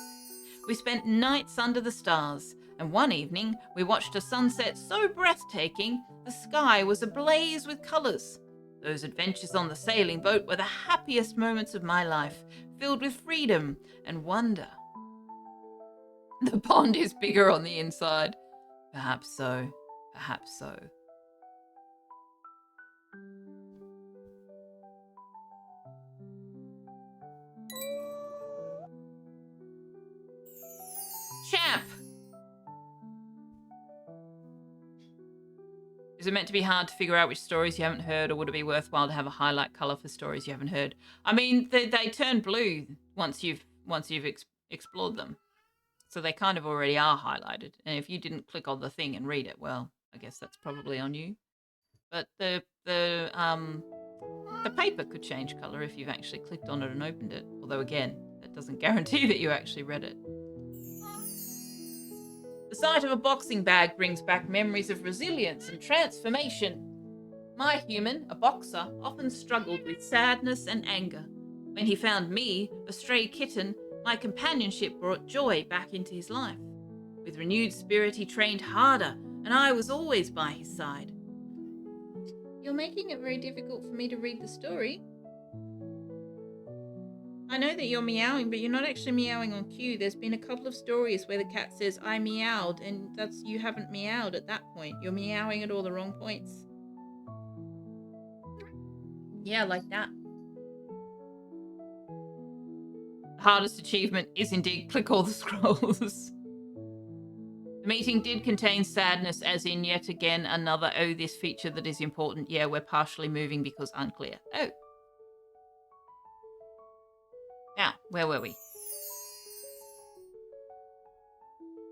We spent nights under the stars, and one evening we watched a sunset so breathtaking the sky was ablaze with colours. Those adventures on the sailing boat were the happiest moments of my life, filled with freedom and wonder. The pond is bigger on the inside. Perhaps so. Perhaps so. Champ! Is it meant to be hard to figure out which stories you haven't heard, or would it be worthwhile to have a highlight color for stories you haven't heard? I mean, they turn blue once you've explored them, so they kind of already are highlighted. And if you didn't click on the thing and read it, well, I guess that's probably on you. But the paper could change color if you've actually clicked on it and opened it. Although again, that doesn't guarantee that you actually read it. The sight of a boxing bag brings back memories of resilience and transformation. My human, a boxer, often struggled with sadness and anger. When he found me, a stray kitten, my companionship brought joy back into his life. With renewed spirit, he trained harder, and I was always by his side. You're making it very difficult for me to read the story. I know that you're meowing, but you're not actually meowing on cue. There's been a couple of stories where the cat says, I meowed, and you haven't meowed at that point. You're meowing at all the wrong points. Yeah, like that. The hardest achievement is indeed click all the scrolls. The meeting did contain sadness, as in yet again another, oh, this feature that is important. Yeah, we're partially moving because unclear. Oh. Now, where were we?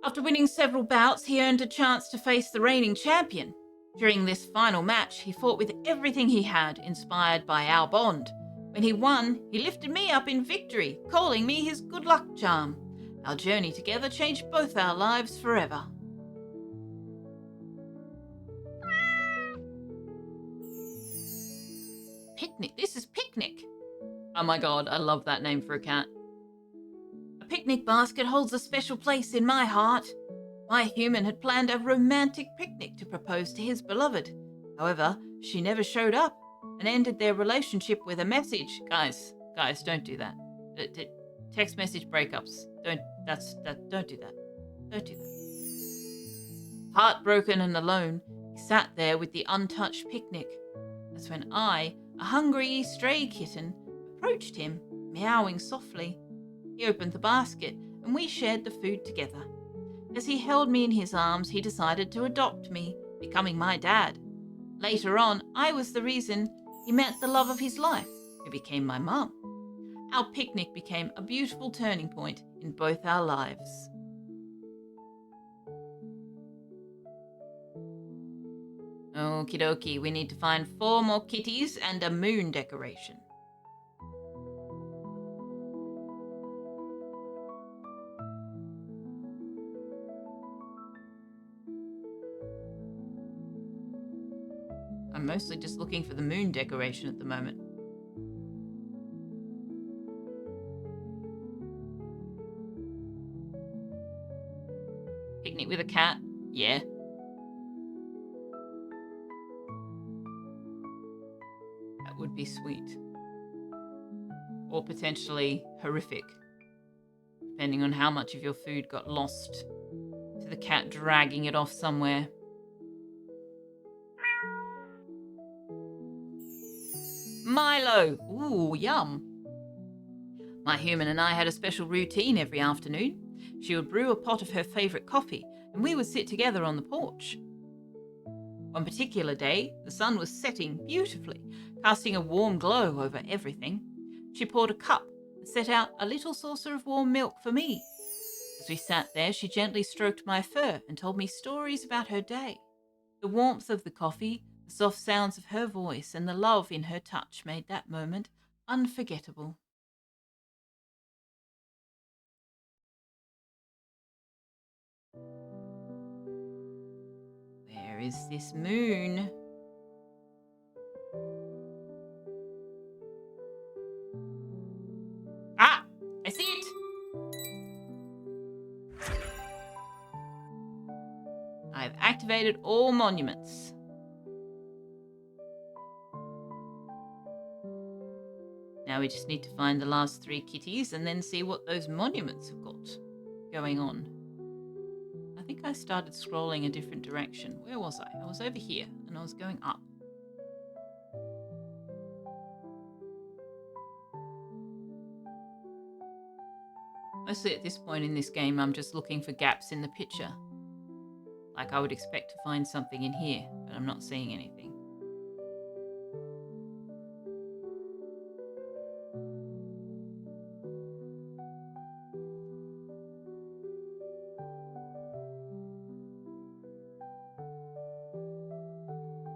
After winning several bouts, he earned a chance to face the reigning champion. During this final match, he fought with everything he had, inspired by our bond. When he won, he lifted me up in victory, calling me his good luck charm. Our journey together changed both our lives forever. Picnic. This is Picnic. Oh my god, I love that name for a cat. A picnic basket holds a special place in my heart. My human had planned a romantic picnic to propose to his beloved. However, she never showed up and ended their relationship with a message. Guys, don't do that. Text message breakups. Don't do that. Don't do that. Heartbroken and alone, he sat there with the untouched picnic. That's when I, a hungry stray kitten, approached him, meowing softly. He opened the basket and we shared the food together. As he held me in his arms, he decided to adopt me, becoming my dad. Later on, I was the reason he met the love of his life, who became my mum. Our picnic became a beautiful turning point in both our lives. Okie dokie, we need to find 4 more kitties and a moon decoration. I'm mostly just looking for the moon decoration at the moment. Picnic with a cat? Yeah. That would be sweet. Or potentially horrific, depending on how much of your food got lost to the cat dragging it off somewhere. Milo! Ooh, yum. My human and I had a special routine every afternoon. She would brew a pot of her favourite coffee, and we would sit together on the porch. One particular day, the sun was setting beautifully, casting a warm glow over everything. She poured a cup and set out a little saucer of warm milk for me. As we sat there, she gently stroked my fur and told me stories about her day. The warmth of the coffee, the soft sounds of her voice, and the love in her touch made that moment unforgettable. Where is this moon? Ah! I see it! I've activated all monuments. Now we just need to find the last 3 kitties and then see what those monuments have got going on. I think I started scrolling a different direction. Where was I? I was over here and I was going up. Mostly at this point in this game, I'm just looking for gaps in the picture. Like I would expect to find something in here, but I'm not seeing anything.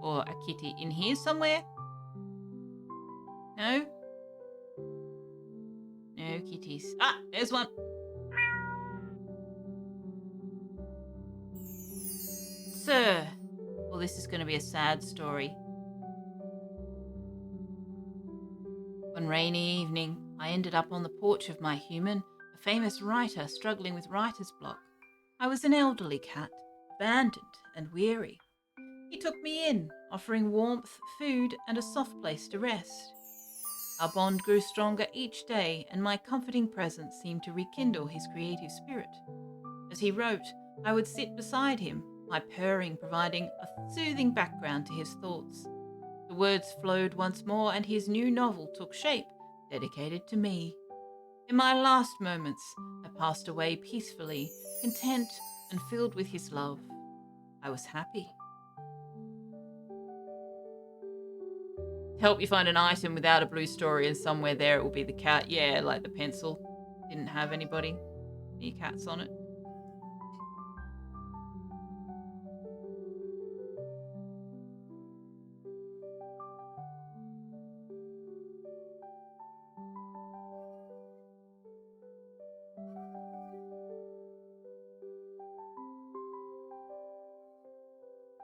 Or a kitty in here somewhere? No? No kitties. Ah, there's one. Sir. Well, this is going to be a sad story. One rainy evening, I ended up on the porch of my human, a famous writer struggling with writer's block. I was an elderly cat, abandoned and weary. He took me in, offering warmth, food, and a soft place to rest. Our bond grew stronger each day, and my comforting presence seemed to rekindle his creative spirit. As he wrote, I would sit beside him, my purring providing a soothing background to his thoughts. The words flowed once more, and his new novel took shape, dedicated to me. In my last moments, I passed away peacefully, content and filled with his love. I was happy. Help you find an item without a blue story, and somewhere there it will be the cat. Yeah, like the pencil. Didn't have anybody. Any cats on it?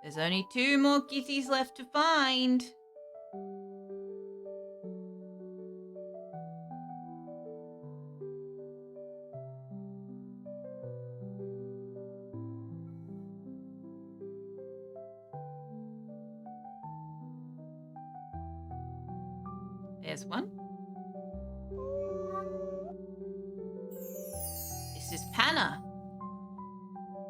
There's only 2 more kitties left to find. There's one. This is Panna.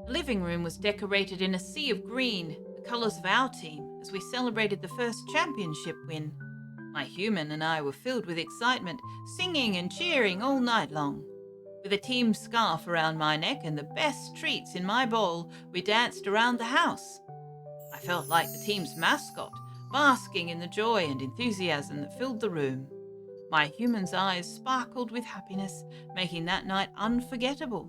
The living room was decorated in a sea of green, the colours of our team, as we celebrated the first championship win. My human and I were filled with excitement, singing and cheering all night long. With a team scarf around my neck and the best treats in my bowl, we danced around the house. I felt like the team's mascot, basking in the joy and enthusiasm that filled the room. My human's eyes sparkled with happiness, making that night unforgettable.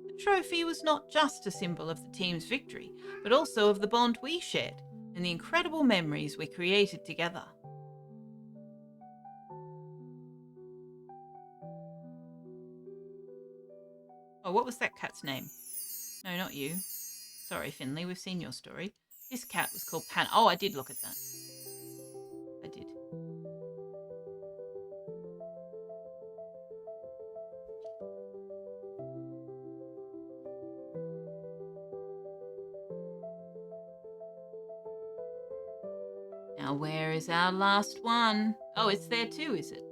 The trophy was not just a symbol of the team's victory, but also of the bond we shared and the incredible memories we created together. Oh, what was that cat's name? No, not you. Sorry, Finley, we've seen your story. This cat was called Pan. Oh, I did look at that. I did. Now, where is our last one? Oh, it's there too, is it?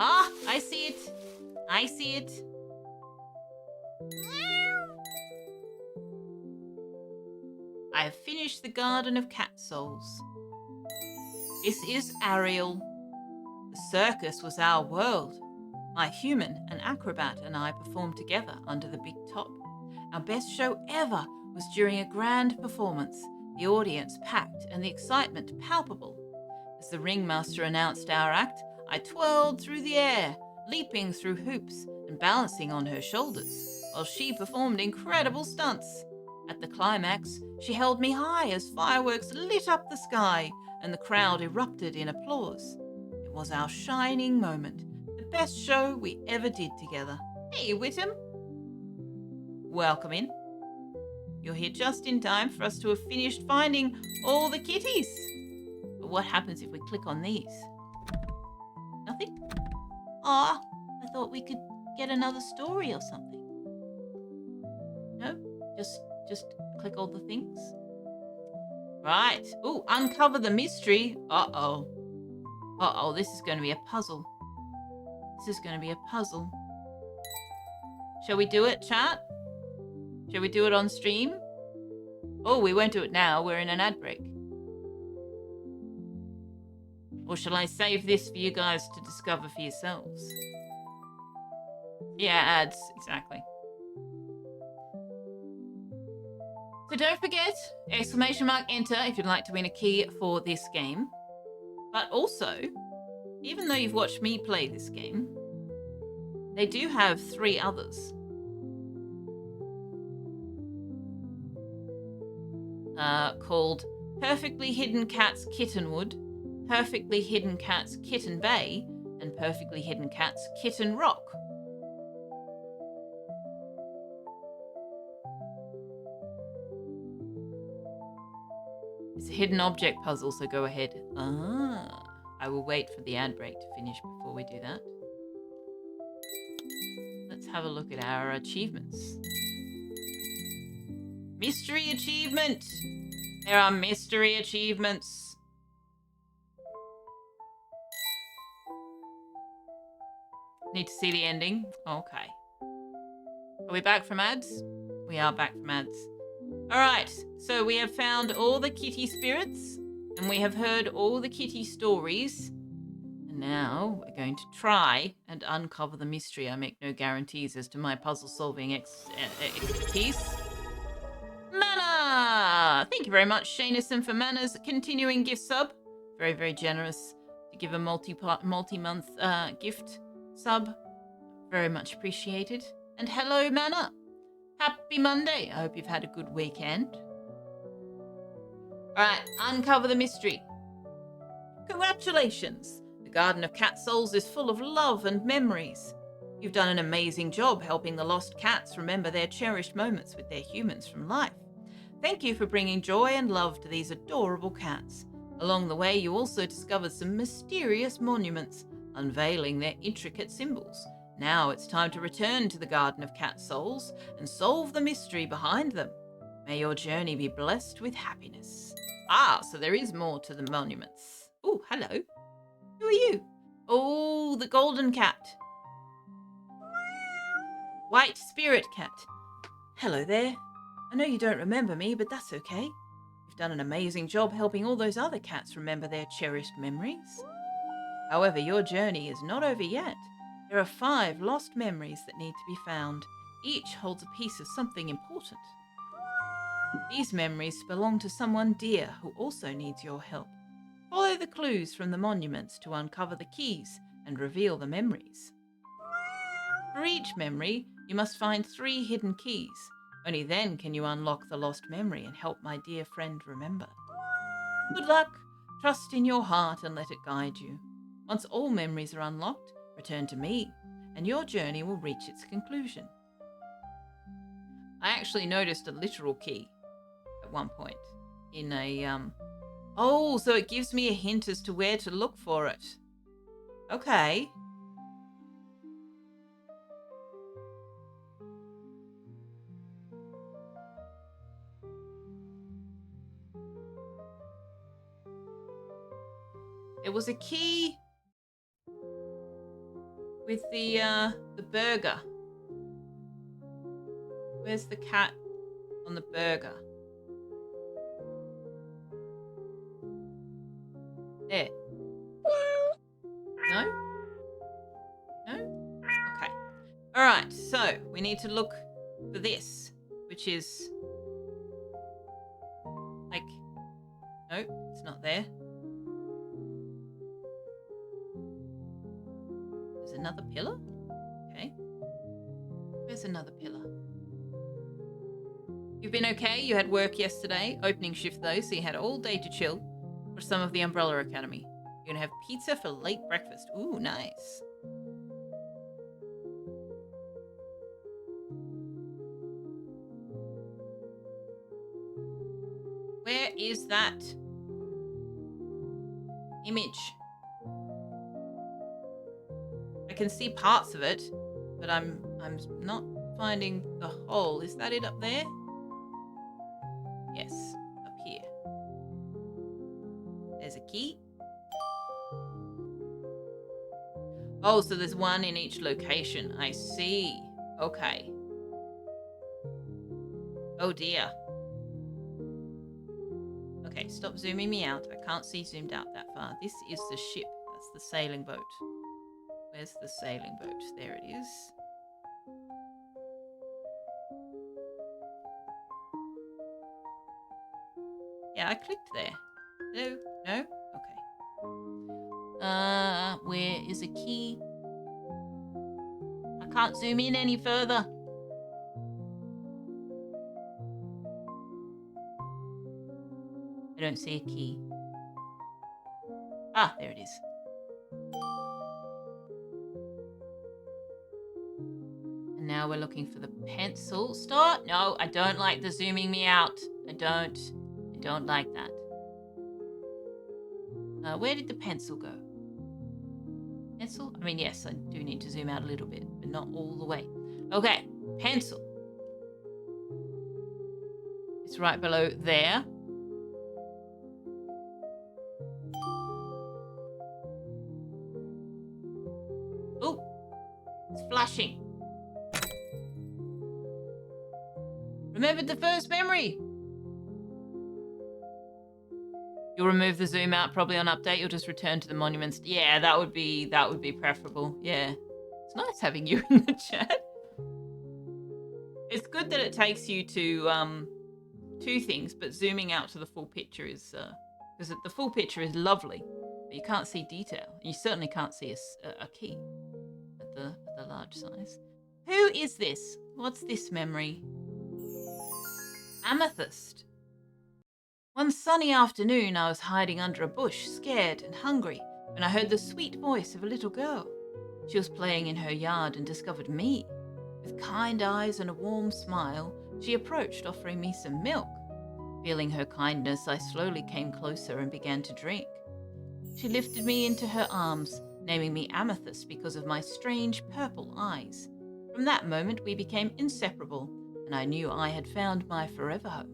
Ah, I see it. I see it. I have finished the Garden of Cat Souls. This is Ariel. The circus was our world. My human, an acrobat, and I performed together under the big top. Our best show ever was during a grand performance, the audience packed and the excitement palpable. As the ringmaster announced our act, I twirled through the air, leaping through hoops and balancing on her shoulders, while she performed incredible stunts. At the climax, she held me high as fireworks lit up the sky and the crowd erupted in applause. It was our shining moment, the best show we ever did together. Hey, Whittam. Welcome in. You're here just in time for us to have finished finding all the kitties. But what happens if we click on these? Nothing? Ah, I thought we could get another story or something. No? Just click all the things? Right. Ooh, uncover the mystery. Uh-oh. Uh-oh, this is going to be a puzzle. This is going to be a puzzle. Shall we do it, chat? Shall we do it on stream? Oh, we won't do it now. We're in an ad break. Or shall I save this for you guys to discover for yourselves? Yeah, ads. Exactly. So don't forget, !enter if you'd like to win a key for this game. But also, even though you've watched me play this game, they do have 3 others. Called Perfectly Hidden Cats Kittenwood, Perfectly Hidden Cats Kitten Bay, and Perfectly Hidden Cats Kitten Rock. It's a hidden object puzzle, so go ahead. I will wait for the ad break to finish before we do that. Let's have a look at our achievements. Mystery achievement! There are mystery achievements. Need to see the ending? Okay. Are we back from ads? We are back from ads. Alright, so we have found all the kitty spirits, and we have heard all the kitty stories. And now we're going to try and uncover the mystery. I make no guarantees as to my puzzle-solving expertise. Mana! Thank you very much, Shanison, for Mana's continuing gift sub. Very, very generous to give a multi-month gift sub. Very much appreciated. And hello, Mana. Happy Monday. I hope you've had a good weekend. Alright, uncover the mystery. Congratulations. The Garden of Cat Souls is full of love and memories. You've done an amazing job helping the lost cats remember their cherished moments with their humans from life. Thank you for bringing joy and love to these adorable cats. Along the way, you also discovered some mysterious monuments, unveiling their intricate symbols. Now it's time to return to the Garden of Cat Souls and solve the mystery behind them. May your journey be blessed with happiness. Ah, so there is more to the monuments. Oh, hello. Who are you? Oh, the golden cat. White spirit cat. Hello there. I know you don't remember me, but that's okay. You've done an amazing job helping all those other cats remember their cherished memories. However, your journey is not over yet. There are 5 lost memories that need to be found. Each holds a piece of something important. These memories belong to someone dear who also needs your help. Follow the clues from the monuments to uncover the keys and reveal the memories. For each memory, you must find 3 hidden keys. Only then can you unlock the lost memory and help my dear friend remember. Good luck, trust in your heart and let it guide you. Once all memories are unlocked, return to me, and your journey will reach its conclusion. I actually noticed a literal key at one point in a, Oh, so it gives me a hint as to where to look for it. Okay. It was a key with the burger. Where's the cat on the burger? There. No? No? Okay. Alright, so we need to look for this, which is like... Nope, it's not there. There's another pillar? Okay. Where's another pillar? You've been okay? You had work yesterday, opening shift though, so you had all day to chill for some of the Umbrella Academy. You're gonna have pizza for late breakfast. Ooh, nice. Where is that image? I can see parts of it, but I'm not finding the whole. Is that it up there? Yes, up here. There's a key. Oh, so there's one in each location. I see. Okay. Oh dear. Okay, stop zooming me out. I can't see zoomed out that far. This is the ship. That's the sailing boat. Where's the sailing boat? There it is. Yeah, I clicked there. No? No? Okay. Where is a key? I can't zoom in any further. I don't see a key. Ah, there it is. And now we're looking for the pencil. Start. No, I don't like the zooming me out. I don't like that. Where did the pencil go? Pencil? I mean, yes, I do need to zoom out a little bit, but not all the way. Okay, pencil. It's right below there. Oh, it's flashing. Remembered the first memory. You'll remove the zoom out probably on update. You'll just return to the monuments. Yeah, that would be preferable. Yeah. It's nice having you in the chat. It's good that it takes you to two things, but zooming out to the full picture is because the full picture is lovely, but you can't see detail. You certainly can't see a key at the large size. Who is this? What's this memory? Amethyst. One sunny afternoon, I was hiding under a bush, scared and hungry, when I heard the sweet voice of a little girl. She was playing in her yard and discovered me. With kind eyes and a warm smile, she approached, offering me some milk. Feeling her kindness, I slowly came closer and began to drink. She lifted me into her arms, naming me Amethyst because of my strange purple eyes. From that moment, we became inseparable, and I knew I had found my forever home.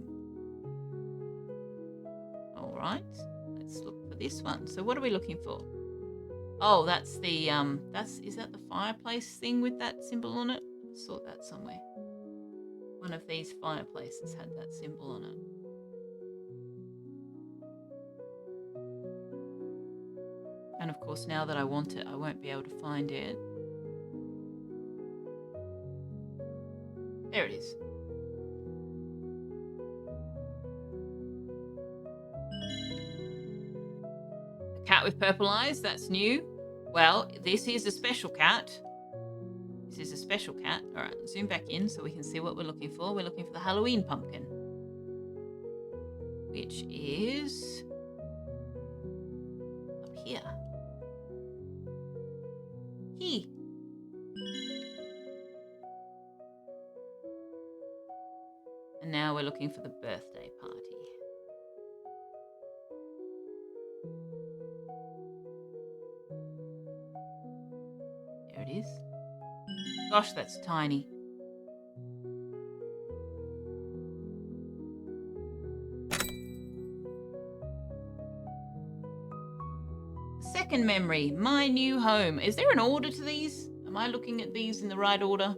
All right, let's look for this one. So what are we looking for? Oh, that's the is that the fireplace thing with that symbol on it? I saw that somewhere. One of these fireplaces had that symbol on it. And of course, now that I want it, I won't be able to find it. There it is. A cat with purple eyes, that's new. Well, this is a special cat. This is a special cat. All right, zoom back in so we can see what we're looking for. We're looking for the Halloween pumpkin, which is up here. Key. And now we're looking for the birthday party. There it is. Gosh, that's tiny. Second memory, my new home. Is there an order to these? Am I looking at these in the right order?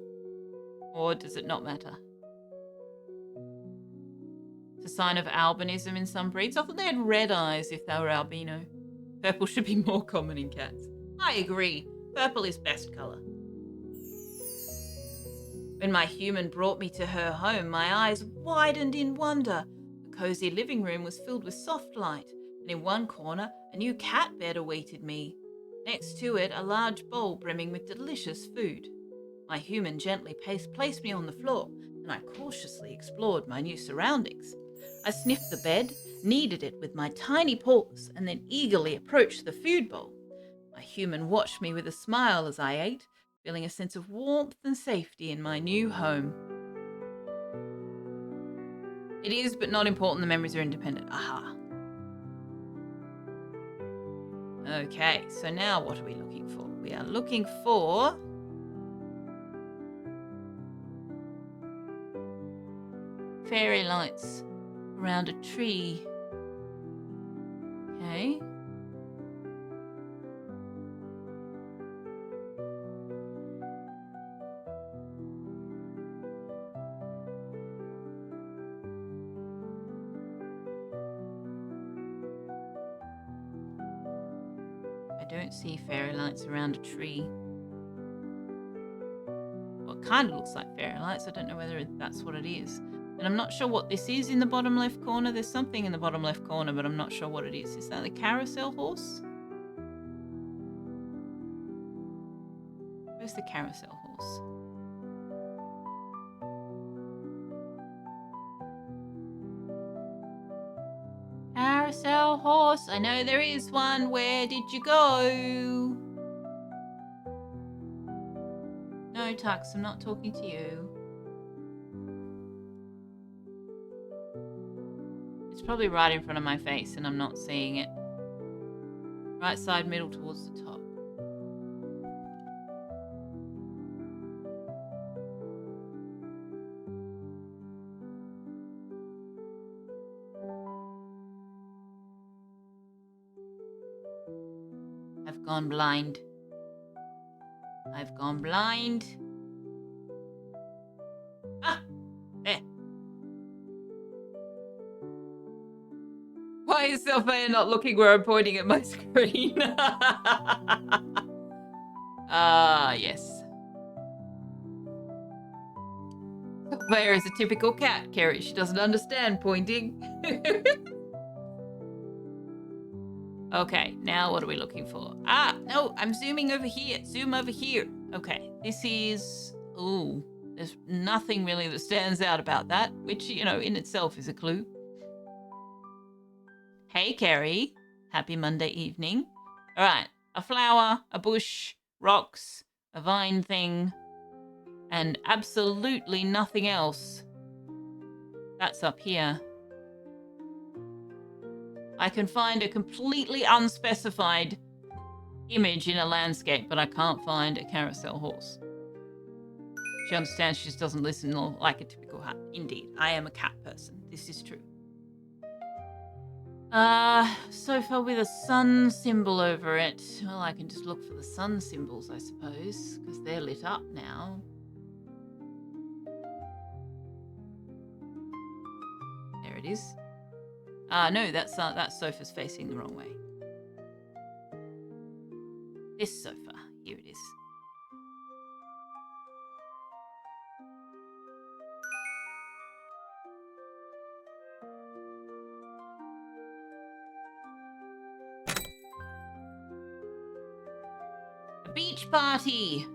Or does it not matter? It's a sign of albinism in some breeds. I thought they had red eyes if they were albino. Purple should be more common in cats. I agree. Purple is best colour. When my human brought me to her home, my eyes widened in wonder. The cosy living room was filled with soft light, and in one corner, a new cat bed awaited me. Next to it, a large bowl brimming with delicious food. My human gently placed me on the floor, and I cautiously explored my new surroundings. I sniffed the bed, kneaded it with my tiny paws, and then eagerly approached the food bowl. My human watched me with a smile as I ate, feeling a sense of warmth and safety in my new home. It is, but not important. The memories are independent. Aha. Okay, so now what are we looking for? We are looking for fairy lights around a tree. Okay. I don't see fairy lights around a tree. Well, it kind of looks like fairy lights. I don't know whether that's what it is. And I'm not sure what this is in the bottom left corner. There's something in the bottom left corner, but I'm not sure what it is. Is that the carousel horse? Where's the carousel horse? Carousel horse. I know there is one. Where did you go? No, Tux, I'm not talking to you. It's probably right in front of my face and I'm not seeing it. Right side middle towards the top. I've gone blind. I've gone blind. Ah! There. Why is Selfeya not looking where I'm pointing at my screen? Yes. Selfeya is a typical cat, Kerry. She doesn't understand pointing. Okay, now what are we looking for? Ah, no, I'm zooming over here. Zoom over here. Okay, this is... Ooh, there's nothing really that stands out about that, which, you know, in itself is a clue. Hey, Kerry. Happy Monday evening. All right, a flower, a bush, rocks, a vine thing, and absolutely nothing else. That's up here. I can find a completely unspecified image in a landscape, but I can't find a carousel horse. She understands, she just doesn't listen like a typical cat. Indeed, I am a cat person. This is true. Sofa with a sun symbol over it. Well, I can just look for the sun symbols, I suppose, because they're lit up now. There it is. No, that sofa's facing the wrong way. This sofa. Here it is. A beach party!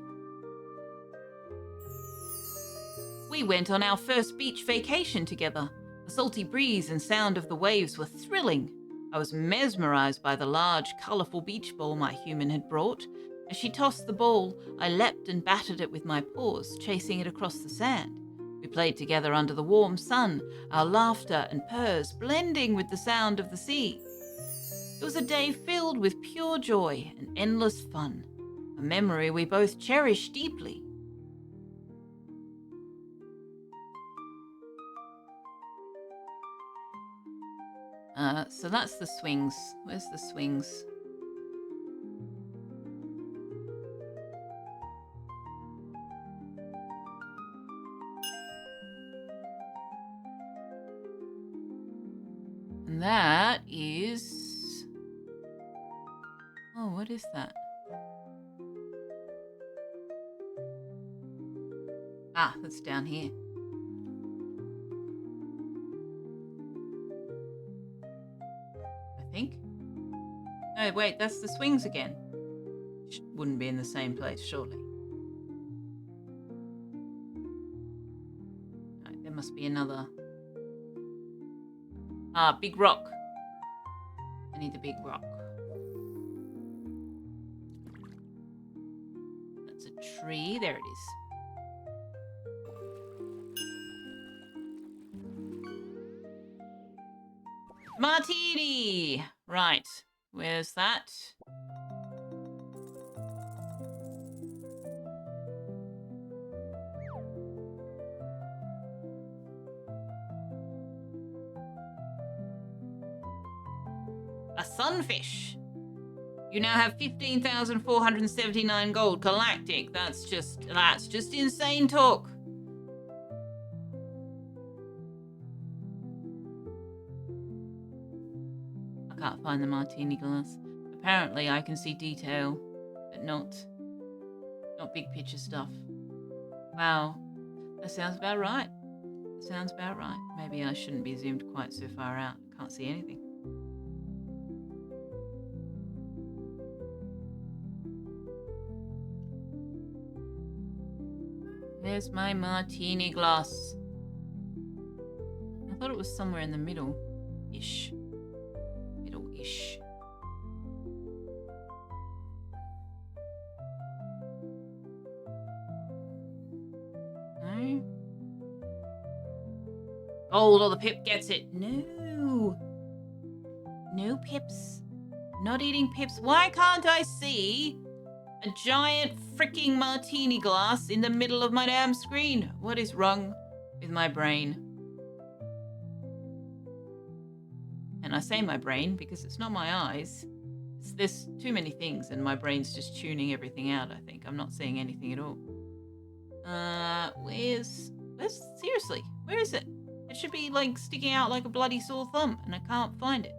We went on our first beach vacation together. The salty breeze and sound of the waves were thrilling. I was mesmerized by the large, colourful beach ball my human had brought. As she tossed the ball, I leapt and battered it with my paws, chasing it across the sand. We played together under the warm sun, our laughter and purrs blending with the sound of the sea. It was a day filled with pure joy and endless fun, a memory we both cherish deeply. So that's the swings. Where's the swings? And that is... Oh, what is that? Ah, that's down here. I think. No, wait, that's the swings again. Wouldn't be in the same place, surely. No, there must be another. Ah, big rock. I need the big rock. That's a tree. There it is. Martini! Right. Where's that? A sunfish. You now have 15,479 gold. Galactic. That's just insane talk. I can't find the martini glass. Apparently I can see detail, but not big picture stuff. Wow. That sounds about right. Sounds about right. Maybe I shouldn't be zoomed quite so far out. Can't see anything. There's my martini glass. I thought it was somewhere in the middle-ish. Middle-ish. No? Oh, the Pip gets it. No. No Pips. Not eating Pips. Why can't I see a giant freaking martini glass in the middle of my damn screen? What is wrong with my brain? And I say my brain because it's not my eyes. There's too many things and my brain's just tuning everything out, I think. I'm not seeing anything at all. Where's seriously, where is it? It should be like sticking out like a bloody sore thumb and I can't find it.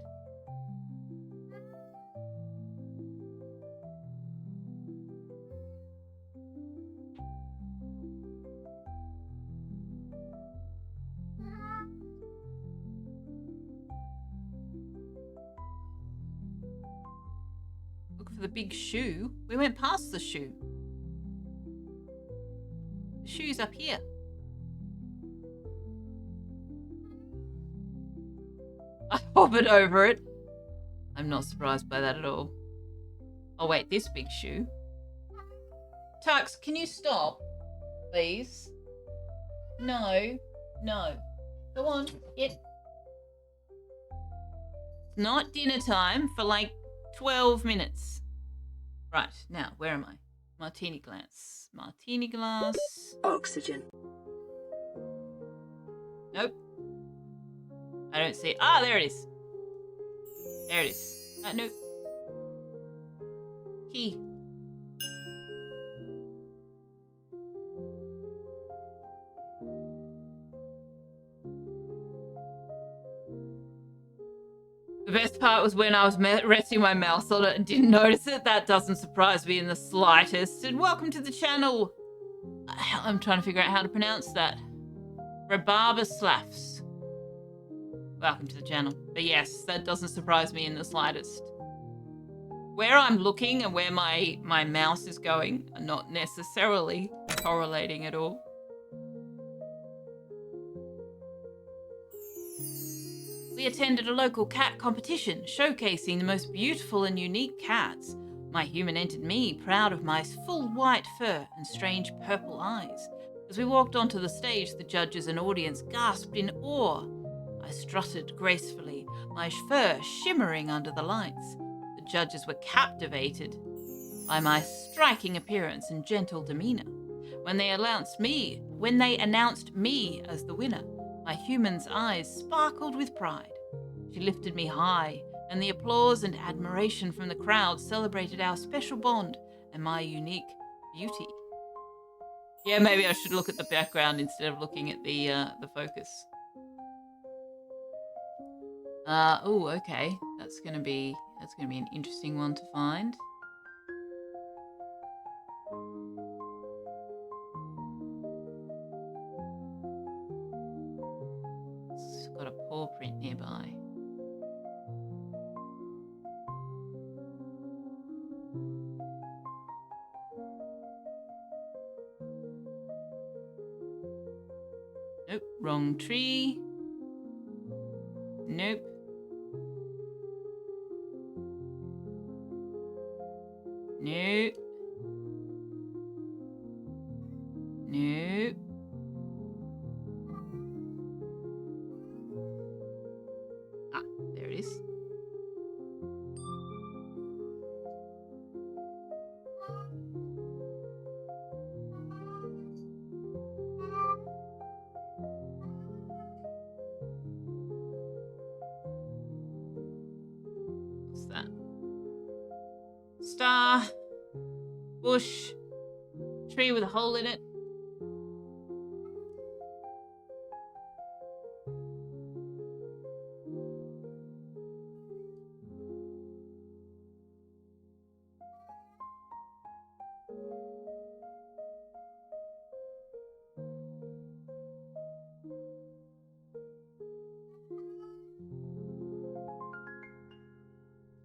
Look for the big shoe. We went past the shoe. The shoe's up here. I hovered over it. I'm not surprised by that at all. Oh wait, this big shoe. Tux, can you stop, please? No. Go on, get. Not dinner time for like 12 minutes. Right, now, where am I? Martini glass. Martini glass. Oxygen. Nope. I don't see it. Ah, there it is. There it is. Nope. Key. The best part was when I was resting my mouse on it and didn't notice it. That doesn't surprise me in the slightest. And welcome to the channel. I'm trying to figure out how to pronounce that. Rhabarboslavs. Welcome to the channel. But yes, that doesn't surprise me in the slightest. Where I'm looking and where my mouse is going are not necessarily correlating at all. We attended a local cat competition showcasing the most beautiful and unique cats. My human entered me, proud of my full white fur and strange purple eyes. As we walked onto the stage, the judges and audience gasped in awe. I strutted gracefully, my fur shimmering under the lights. The judges were captivated by my striking appearance and gentle demeanor. When they announced me as the winner, my human's eyes sparkled with pride. She lifted me high, and the applause and admiration from the crowd celebrated our special bond and my unique beauty. Yeah, maybe I should look at the background instead of looking at the focus. Oh, okay. That's gonna be an interesting one to find. It's got a paw print nearby. Nope, wrong tree. Nope. Nope. Nope. Ah, there it is. What's that? Star. Bush. Tree with a hole in it.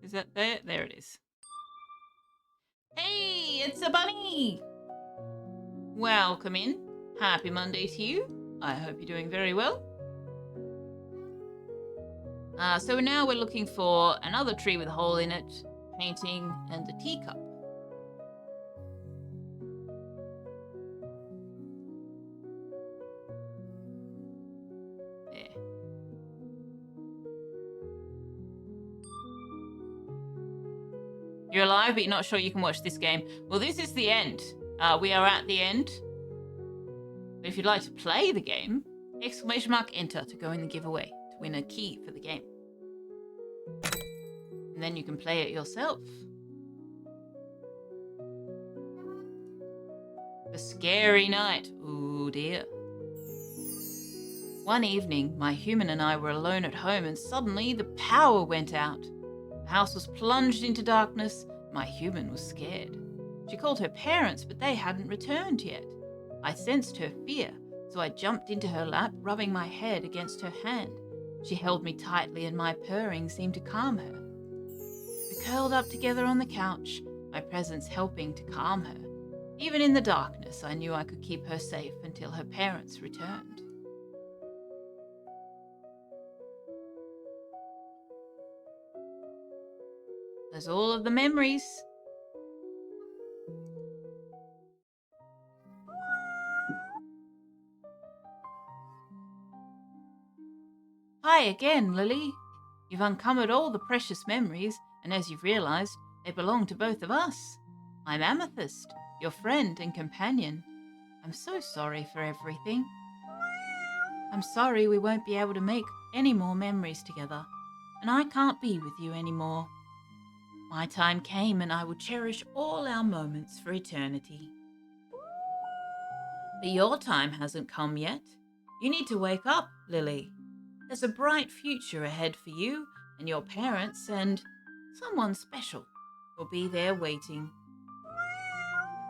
Is that there? There it is. Hey, it's a bunny! Welcome in. Happy Monday to you. I hope you're doing very well. So now we're looking for another tree with a hole in it, painting, and a teacup. There. You're alive, but you're not sure you can watch this game. Well, this is the end. We are at the end. But if you'd like to play the game, !enter to go in the giveaway to win a key for the game. And then you can play it yourself. The scary night. Ooh dear. One evening, my human and I were alone at home and suddenly the power went out. The house was plunged into darkness. My human was scared. She called her parents, but they hadn't returned yet. I sensed her fear, so I jumped into her lap, rubbing my head against her hand. She held me tightly and my purring seemed to calm her. We curled up together on the couch, my presence helping to calm her. Even in the darkness, I knew I could keep her safe until her parents returned. There's all of the memories. Hi again, Lily. You've uncovered all the precious memories, and as you've realised, they belong to both of us. I'm Amethyst, your friend and companion. I'm so sorry for everything. I'm sorry we won't be able to make any more memories together, and I can't be with you anymore. My time came and I will cherish all our moments for eternity. But your time hasn't come yet. You need to wake up, Lily. There's a bright future ahead for you and your parents, and someone special will be there waiting.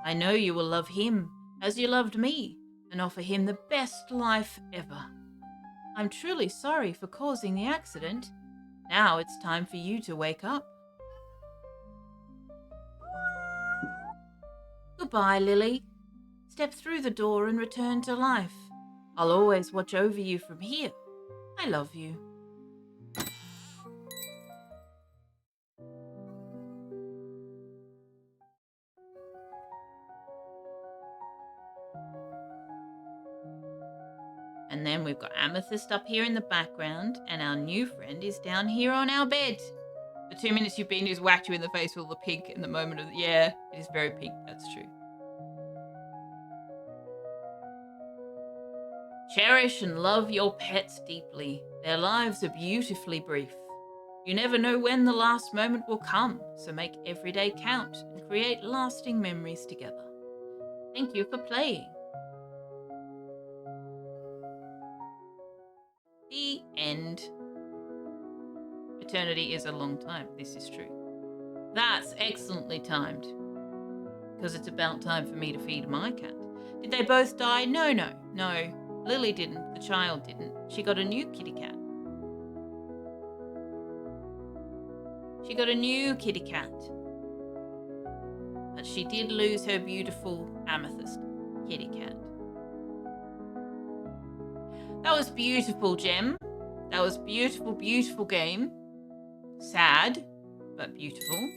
I know you will love him as you loved me and offer him the best life ever. I'm truly sorry for causing the accident. Now it's time for you to wake up. Goodbye, Lily. Step through the door and return to life. I'll always watch over you from here. I love you. And then we've got Amethyst up here in the background, and our new friend is down here on our bed. The 2 minutes you've been is whacked you in the face with all the pink in the moment of yeah, it is very pink, that's true. Cherish and love your pets deeply. Their lives are beautifully brief. You never know when the last moment will come, so make every day count and create lasting memories together. Thank you for playing. The end. Eternity is a long time, this is true. That's excellently timed. Because it's about time for me to feed my cat. Did they both die? No. Lily didn't, the child didn't. She got a new kitty cat. But she did lose her beautiful Amethyst kitty cat. That was beautiful, Gem. That was beautiful, beautiful game. Sad, but beautiful.